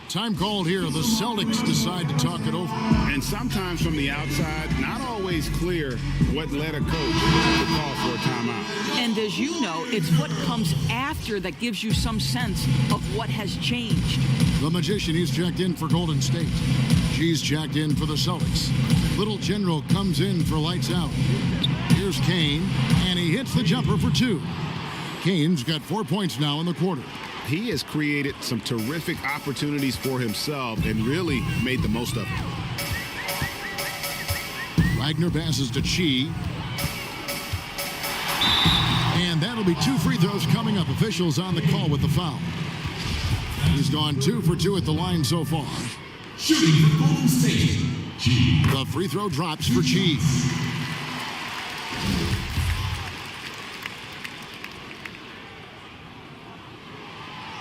Time called here. The Celtics decide to talk it over. And sometimes from the outside, not always clear what led a coach to call for a timeout. And as you know, it's what comes after that gives you some sense of what has changed. The Magician, he's checked in for Golden State. She's checked in for the Celtics. Little General comes in for lights out. Here's Kane, and he hits the jumper for 2. Kane's got 4 points now in the quarter. He has created some terrific opportunities for himself and really made the most of it. Wagner passes to Chi. And that'll That'll be 2 free throws coming up. Officials on the call with the foul. He's gone 2 for 2 at the line so far. Shooting for Golden State, G. The free throw drops for Chi.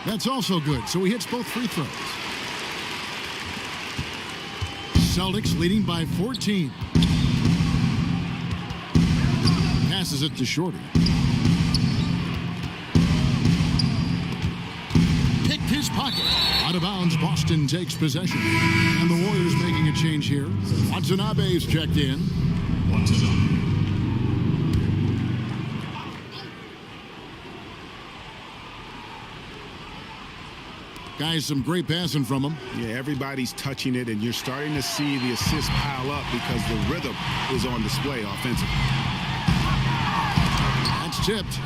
That's also good, so he hits both free throws. Celtics leading by 14. Passes it to Shorty. Picked his pocket. Out of bounds, Boston takes possession. And the Warriors making a change here. Watanabe's checked in. Guys, some great passing from him. Yeah, everybody's touching it, and you're starting to see the assists pile up because the rhythm is on display offensively. That's tipped.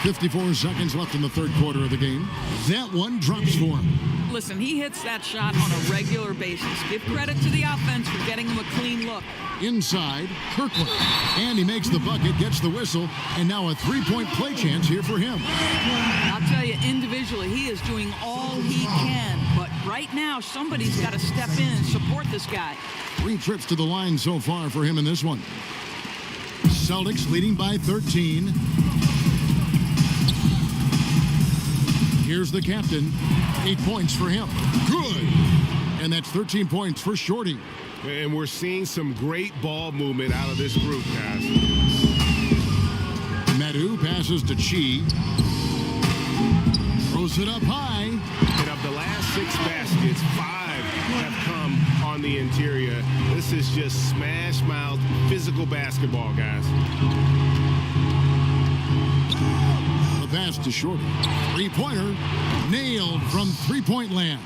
54 seconds left in the third quarter of the game. That one drops for him. Listen, he hits that shot on a regular basis. Give credit to the offense for getting him a clean look. Inside, Kirkland. And he makes the bucket, gets the whistle, and now a three-point play chance here for him. I'll tell you, individually, he is doing all he can. But right now, somebody's got to step in and support this guy. 3 trips to the line so far for him in this one. Celtics leading by 13. Here's the captain. 8 points for him. Good. And that's 13 points for Shorty. And we're seeing some great ball movement out of this group, guys. Medu passes to Chi. Throws it up high. And of the last 6 baskets, 5 have come on the interior. This is just smash mouth physical basketball, guys. The pass to Shorty. 3-pointer. Nailed from three-point land.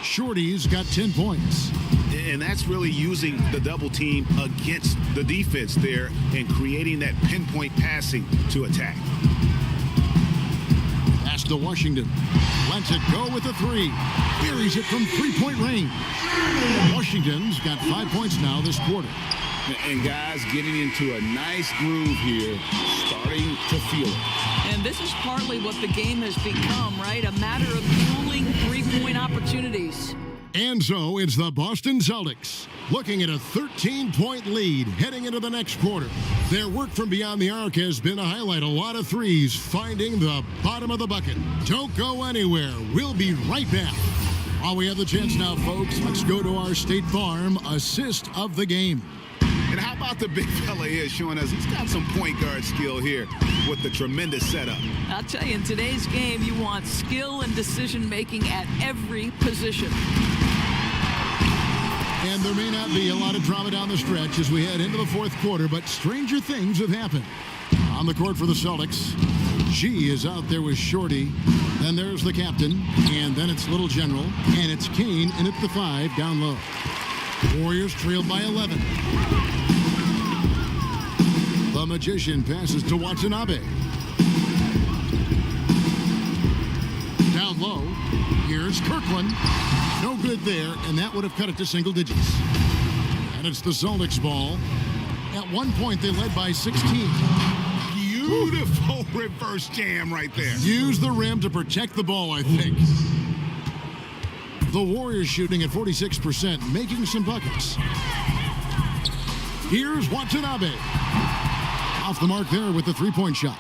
Shorty's got 10 points. And that's really using the double team against the defense there and creating that pinpoint passing to attack. Pass to Washington. Lets it go with a 3. Buries it from three-point range. Washington's got 5 points now this quarter. And guys getting into a nice groove here, starting to feel it. And this is partly what the game has become, right? A matter of fueling three-point opportunities. And so it's the Boston Celtics looking at a 13-point lead heading into the next quarter. Their work from beyond the arc has been to highlight a lot of threes, finding the bottom of the bucket. Don't go anywhere. We'll be right back. While we have the chance now, folks, let's go to our State Farm assist of the game. And how about the big fella here showing us he's got some point guard skill here with the tremendous setup. I'll tell you, in today's game, you want skill and decision-making at every position. And there may not be a lot of drama down the stretch as we head into the fourth quarter, but stranger things have happened. On the court for the Celtics, G is out there with Shorty. Then there's the captain, and then it's Little General, and it's Kane in at the 5 down low. Warriors trailed by 11. The Magician passes to Watanabe. Down low, here's Kirkland. No good there, and that would have cut it to single digits. And it's the Celtics ball. At one point, they led by 16. Beautiful reverse jam right there. Use the rim to protect the ball, I think. The Warriors shooting at 46%, making some buckets. Here's Watanabe. Off the mark there with the three-point shot.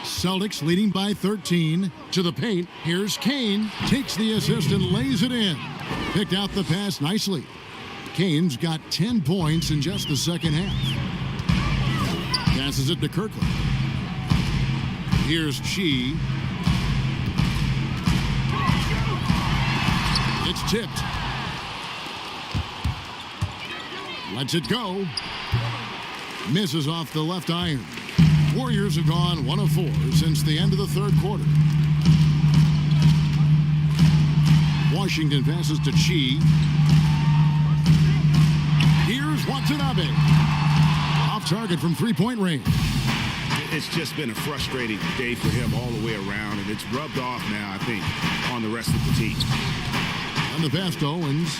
Celtics leading by 13 to the paint. Here's Kane. Takes the assist and lays it in. Picked out the pass nicely. Kane's got 10 points in just the second half. Passes it to Kirkland. Here's Chi. It's tipped. Lets it go. Misses off the left iron. Warriors have gone 1 of 4 since the end of the third quarter. Washington passes to Chi. Here's Watanabe. Off target from three-point range. It's just been a frustrating day for him all the way around, and it's rubbed off now, I think, on the rest of the team. On the pass to Owens.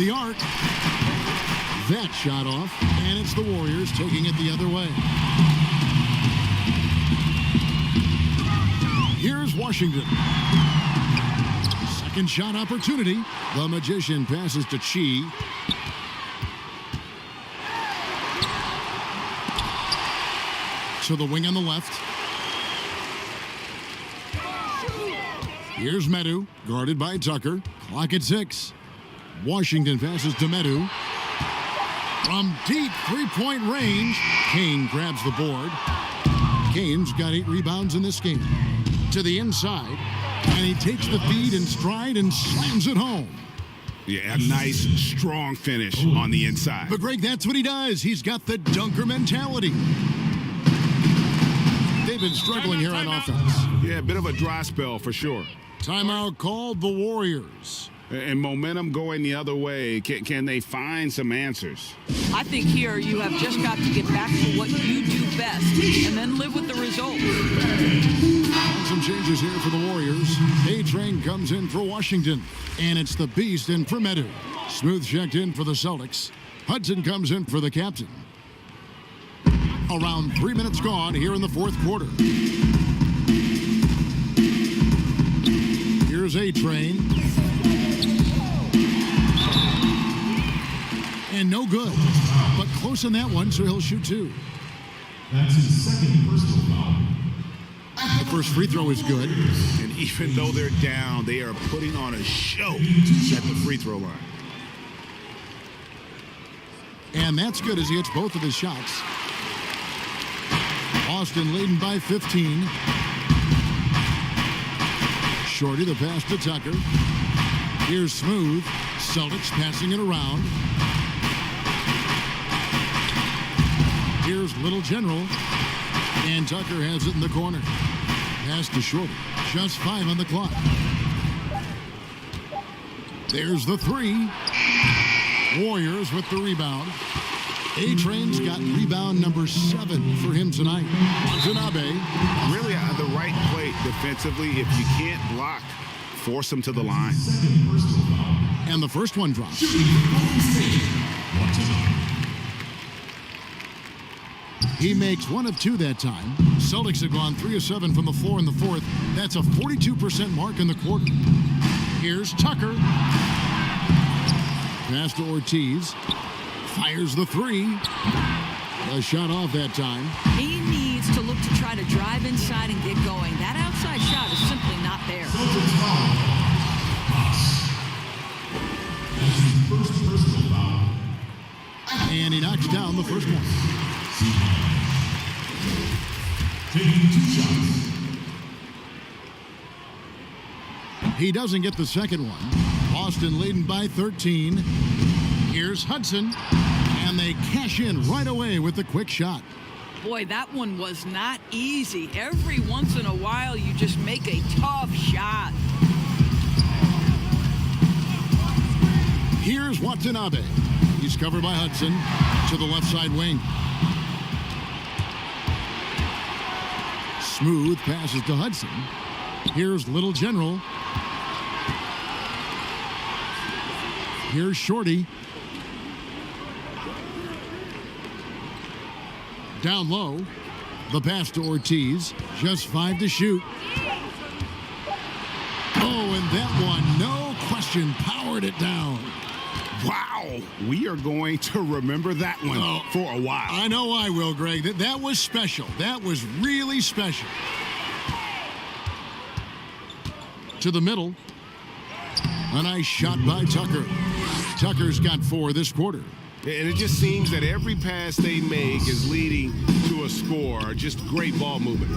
the arc. That shot off, and it's the Warriors taking it the other way. Here's Washington. Second shot opportunity. The Magician passes to Chi. To the wing on the left. Here's Medu, guarded by Tucker. Clock at 6. Washington passes to Medu. From deep three-point range, Kane grabs the board. Kane's got 8 rebounds in this game. To the inside, and he takes the feed in stride and slams it home. Yeah, a nice, strong finish on the inside. But, Greg, that's what he does. He's got the dunker mentality. They've been struggling here on offense. Yeah, a bit of a dry spell for sure. Timeout called the Warriors. And momentum going the other way. Can they find some answers? I think here you have just got to get back to what you do best and then live with the result. Some changes here for the Warriors. A-Train comes in for Washington, and it's the Beast in for Medu. Smooth checked in for the Celtics. Hudson comes in for the captain. Around 3 minutes gone here in the fourth quarter. Here's A-Train. And no good, but close on that one, so he'll shoot 2. That's his second personal foul. The first free throw is good. And even though they're down, they are putting on a show at the free throw line. And that's good as he hits both of his shots. Boston leading by 15. Shorty, the pass to Tucker. Here's Smooth. Celtics passing it around. Here's Little General. And Tucker has it in the corner. Pass to Shorty. Just 5 on the clock. There's the 3. Warriors with the rebound. A-Train's got rebound number 7 for him tonight. Watanabe. Really at the right play defensively. If you can't block, force them to the line. And the first one drops. He makes 1 of 2 that time. Celtics have gone 3 of 7 from the floor in the fourth. That's a 42% mark in the quarter. Here's Tucker. Pass to Ortiz. Fires the 3. A shot off that time. He needs to look to try to drive inside and get going. That outside shot is simply not there. And he knocks down the first one. Taking 2 shots. He doesn't get the second one. Boston leading by 13. Here's Hudson. And they cash in right away with the quick shot. Boy, that one was not easy. Every once in a while, you just make a tough shot. Here's Watanabe. He's covered by Hudson to the left side wing. Smooth passes to Hudson. Here's Little General. Here's Shorty. Down low. The pass to Ortiz. Just 5 to shoot. Oh, and that one, no question, powered it down. Wow, we are going to remember that one for a while. I know I will, Greg. That was special. That was really special. To the middle. A nice shot by Tucker. Tucker's got 4 this quarter. And it just seems that every pass they make is leading to a score. Just great ball movement.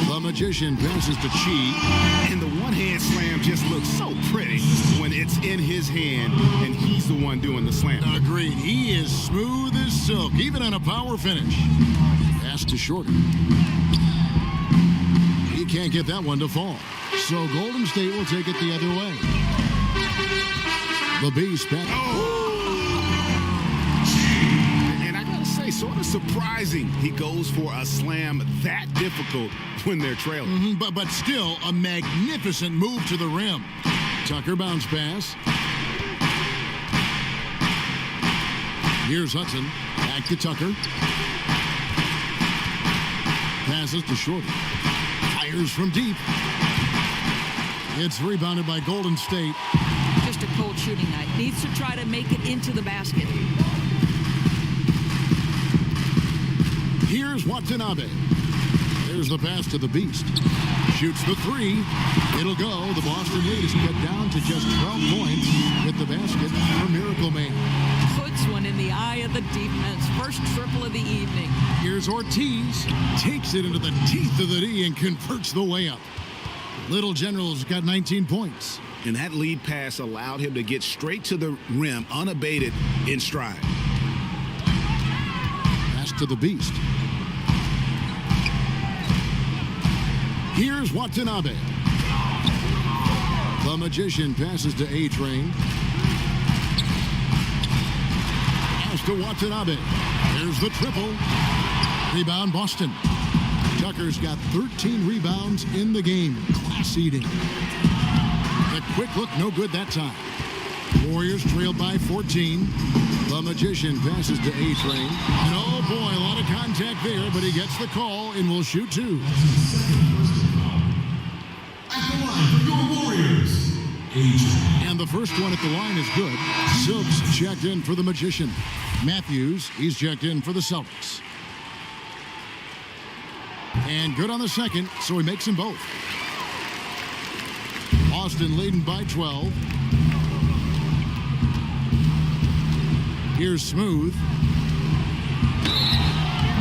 The Magician passes to Chi. And the one-hand slam just looks so pretty when it's in his hand and he's the one doing the slam. Agreed. He is smooth as silk, even on a power finish. Pass to Shorty. He can't get that one to fall. So Golden State will take it the other way. The Beast back. And I gotta say, sort of surprising he goes for a slam that difficult when they're trailing. But still a magnificent move to the rim. Tucker bounce pass. Here's Hudson. Back to Tucker. Passes to Shorty. Fires from deep. It's rebounded by Golden State. Just a cold shooting night. Needs to try to make it into the basket. Here's Watanabe. There's the pass to the Beast. Shoots the three. It'll go. The Boston lead is cut down to just 12 points with the basket for Miracle Man. Puts one in the eye of the defense. First triple of the evening. Here's Ortiz. Takes it into the teeth of the D and converts the layup. Little General's got 19 points. And that lead pass allowed him to get straight to the rim unabated in stride. Pass to the Beast. Here's Watanabe. The Magician passes to A-Train. Pass to Watanabe. There's the triple. Rebound Boston. Tucker's got 13 rebounds in the game. Class eating. The quick look, no good that time. Warriors trailed by 14. The Magician passes to A-Train. And oh boy, a lot of contact there, but he gets the call and will shoot two. At the line for your Warriors, A-Train. And the first one at the line is good. Silks checked in for the Magician. Matthews, he's checked in for the Celtics. And good on the second, so he makes them both. Boston leading by 12. Here's Smooth.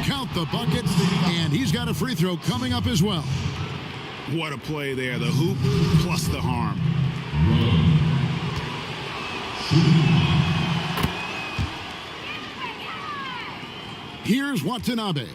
Count the bucket, and he's got a free throw coming up as well. What a play there. The hoop plus the harm. Here's Watanabe.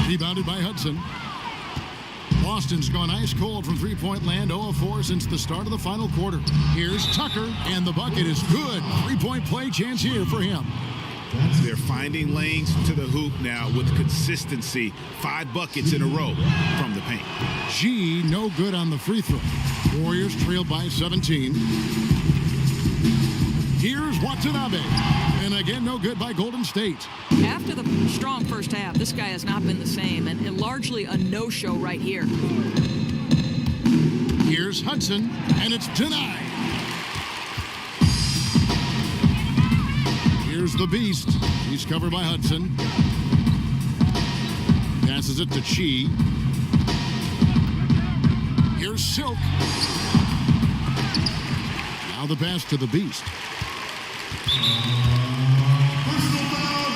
Rebounded by Hudson. Boston's gone ice cold from three-point land, 0 of 4 since the start of the final quarter. Here's Tucker, and the bucket is good. Three-point play chance here for him. They're finding lanes to the hoop now with consistency. 5 buckets in a row from the paint. G, no good on the free throw. Warriors trail by 17. Here's Watanabe. And again, no good by Golden State. After the strong first half, this guy has not been the same, and largely a no-show right here. Here's Hudson, and it's denied. Here's the Beast. He's covered by Hudson. Passes it to Chi. Here's Silk. Now the pass to the Beast. Personal foul.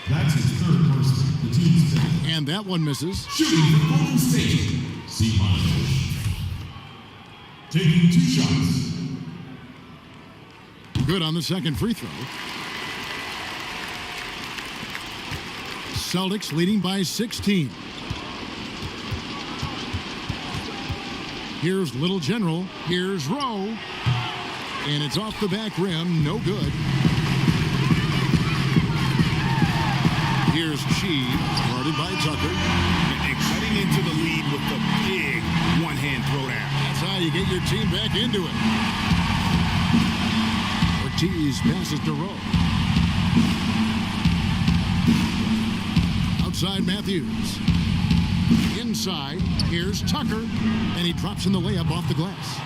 That's his third person. The team's fifth. And that one misses. Shooting for Golden State. C-minus. Taking 2 shots. Good on the second free throw. Celtics leading by 16. Here's Little General. Here's Rowe. And it's off the back rim. No good. Here's Chi. Guarded by Tucker. And cutting into the lead with the big one-hand throwdown. That's how you get your team back into it. Ortiz passes to Rowe. Outside Matthews. Inside, here's Tucker, and he drops in the layup off the glass.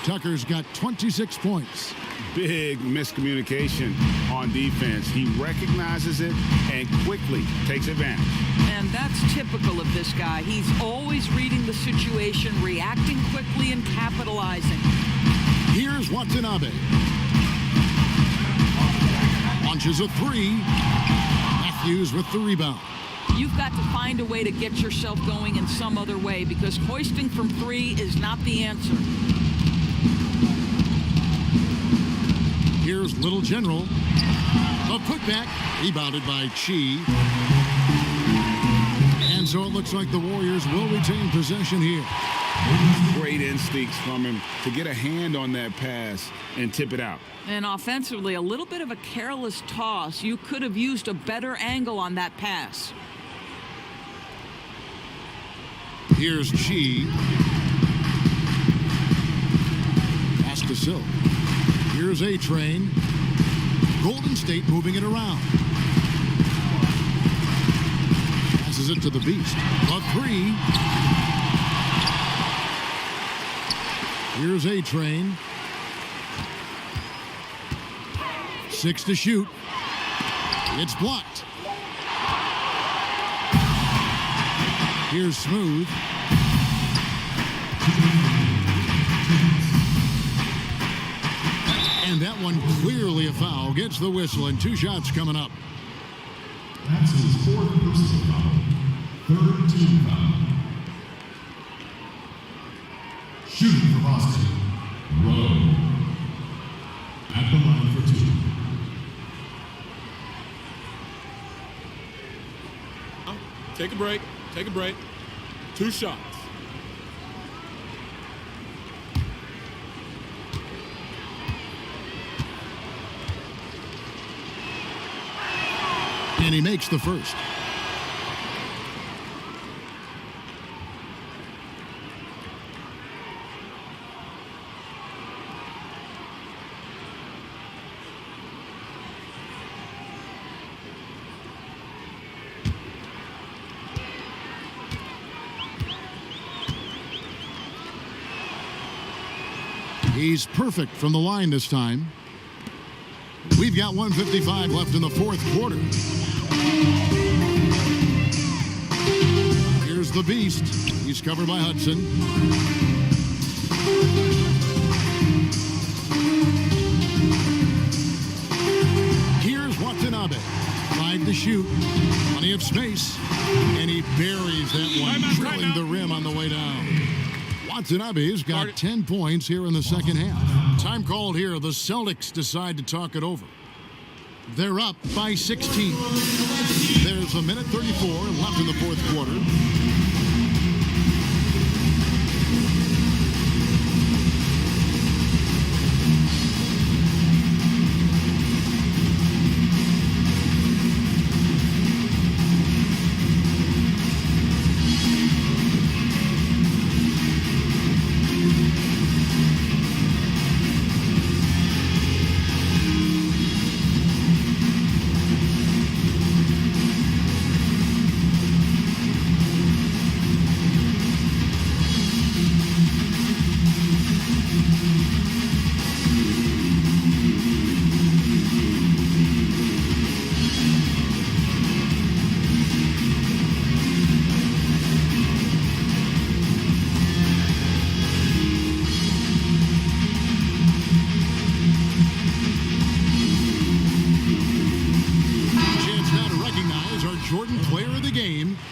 Tucker's got 26 points. Big miscommunication on defense. He recognizes it and quickly takes advantage. And that's typical of this guy. He's always reading the situation, reacting quickly, and capitalizing. Here's Watanabe. Launches a three. Matthews with the rebound. You've got to find a way to get yourself going in some other way, because hoisting from 3 is not the answer. Here's Little General. A putback. Rebounded by Chi. And so it looks like the Warriors will retain possession here. Great instincts from him to get a hand on that pass and tip it out. And offensively, a little bit of a careless toss. You could have used a better angle on that pass. Here's G. Pass to Silk. Here's A-Train. Golden State moving it around. Passes it to the Beast. A three. Here's A-Train. 6 to shoot. It's blocked. Here's Smooth. And that one clearly a foul. Gets the whistle, and 2 shots coming up. That's his 4th personal foul. 3rd team foul. Shooting for Boston. Rowe. At the line for 2. Take a break. Take a break. 2 shots. And he makes the first. He's perfect from the line this time. We've got 1:55 left in the 4th quarter. Here's the Beast. He's covered by Hudson. Here's Watanabe. 5 to shoot. Plenty of space. And he buries that one, drilling the rim on the way down. Watanabe's got 10 points here in the second half. Time called here. The Celtics decide to talk it over. They're up by 16. There's 1:34 left in the 4th quarter.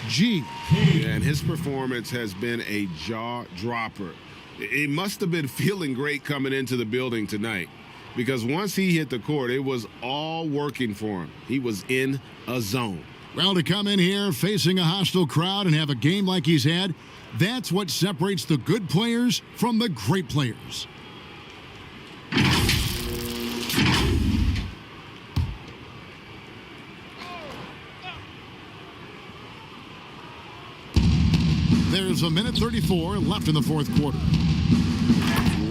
G. Yeah, and his performance has been a jaw dropper. He must have been feeling great coming into the building tonight, because once he hit the court, it was all working for him. He was in a zone. Well, to come in here facing a hostile crowd and have a game like he's had, that's what separates the good players from the great players. There's 1:34 left in the 4th quarter.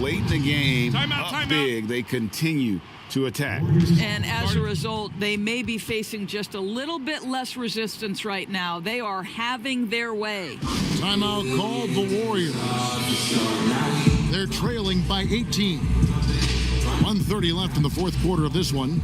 Late in the game, Timeout. big, they continue to attack. And as a result, they may be facing just a little bit less resistance right now. They are having their way. Timeout called the Warriors. They're trailing by 18. 1:30 left in the 4th quarter of this one.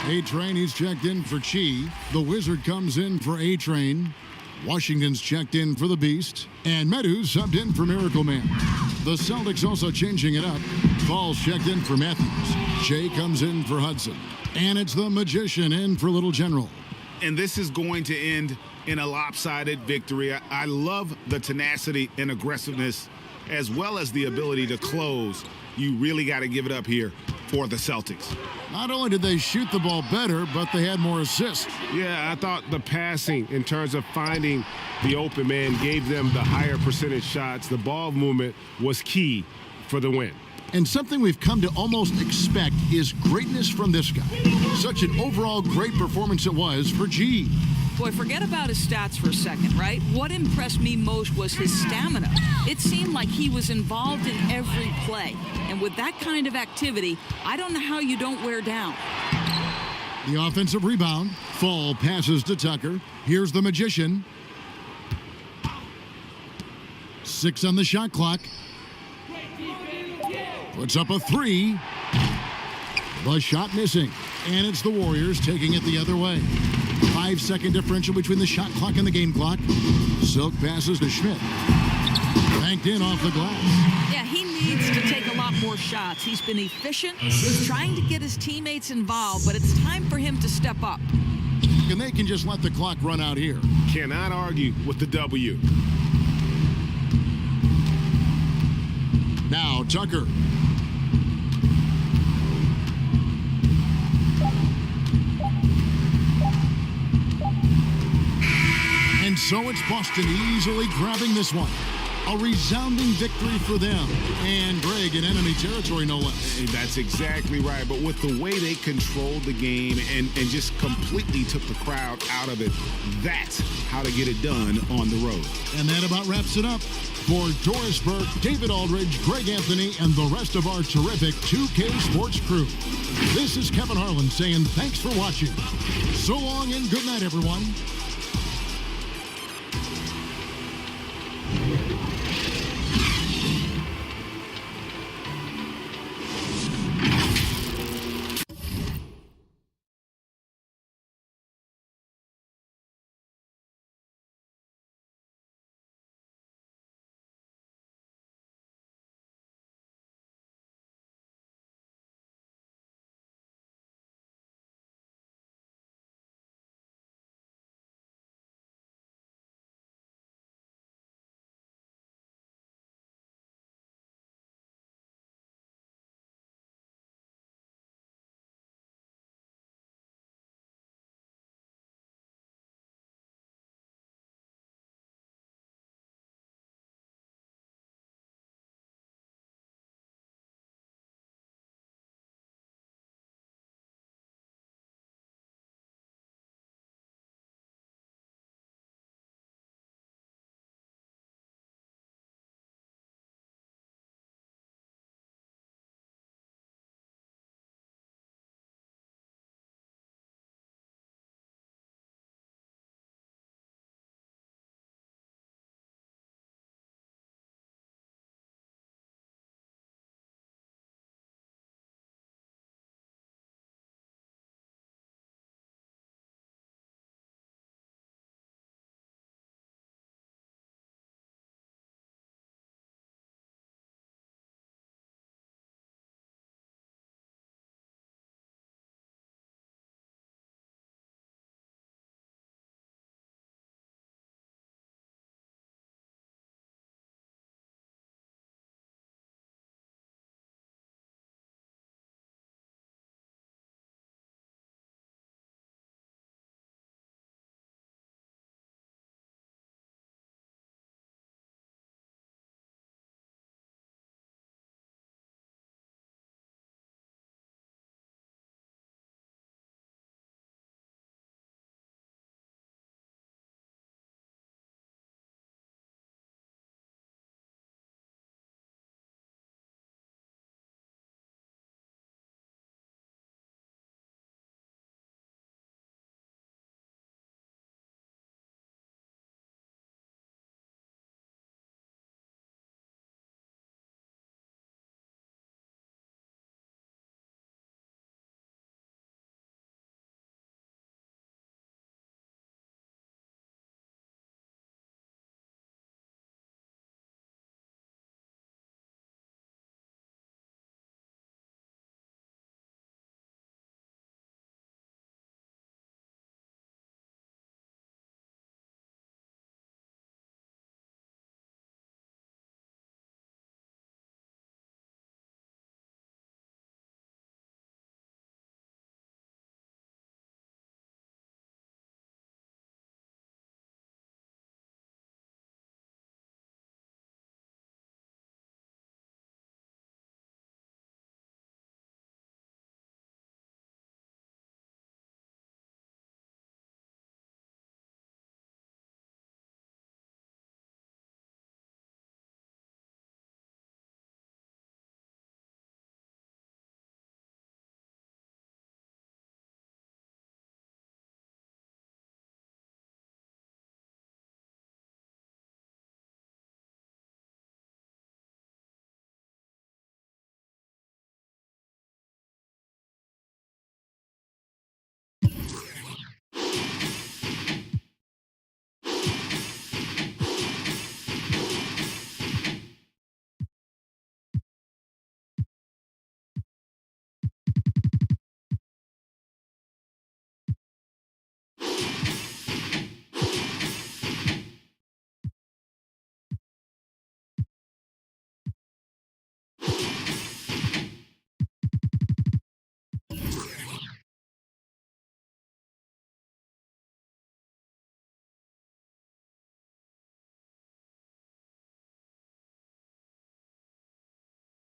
A-Train, he's checked in for Chi. The Wizard comes in for A-Train. Washington's checked in for the Beast. And Meadows subbed in for Miracle Man. The Celtics also changing it up. Falls checked in for Matthews. Shea comes in for Hudson. And it's the Magician in for Little General. And this is going to end in a lopsided victory. I love the tenacity and aggressiveness as well as the ability to close. You really got to give it up here for the Celtics. Not only did they shoot the ball better, but they had more assists. Yeah, I thought the passing in terms of finding the open man gave them the higher percentage shots. The ball movement was key for the win. And something we've come to almost expect is greatness from this guy. Such an overall great performance it was for G. Boy, forget about his stats for a second, right? What impressed me most was his stamina. It seemed like he was involved in every play. And with that kind of activity, I don't know how you don't wear down. The offensive rebound. Fall passes to Tucker. Here's the Magician. 6 on the shot clock. Puts up a 3. The shot missing. And it's the Warriors taking it the other way. 5-second differential between the shot clock and the game clock. Silk passes to Schmidt. Banked in off the glass. Yeah, he needs to take a lot more shots. He's been efficient. He's trying to get his teammates involved, but it's time for him to step up. And they can just let the clock run out here. Cannot argue with the W. Now Tucker. And so it's Boston easily grabbing this one. A resounding victory for them. And Greg in enemy territory, no less. That's exactly right. But with the way they controlled the game and just completely took the crowd out of it, that's how to get it done on the road. And that about wraps it up. For Doris Burke, David Aldridge, Greg Anthony, and the rest of our terrific 2K Sports crew, this is Kevin Harlan saying thanks for watching. So long and good night, everyone.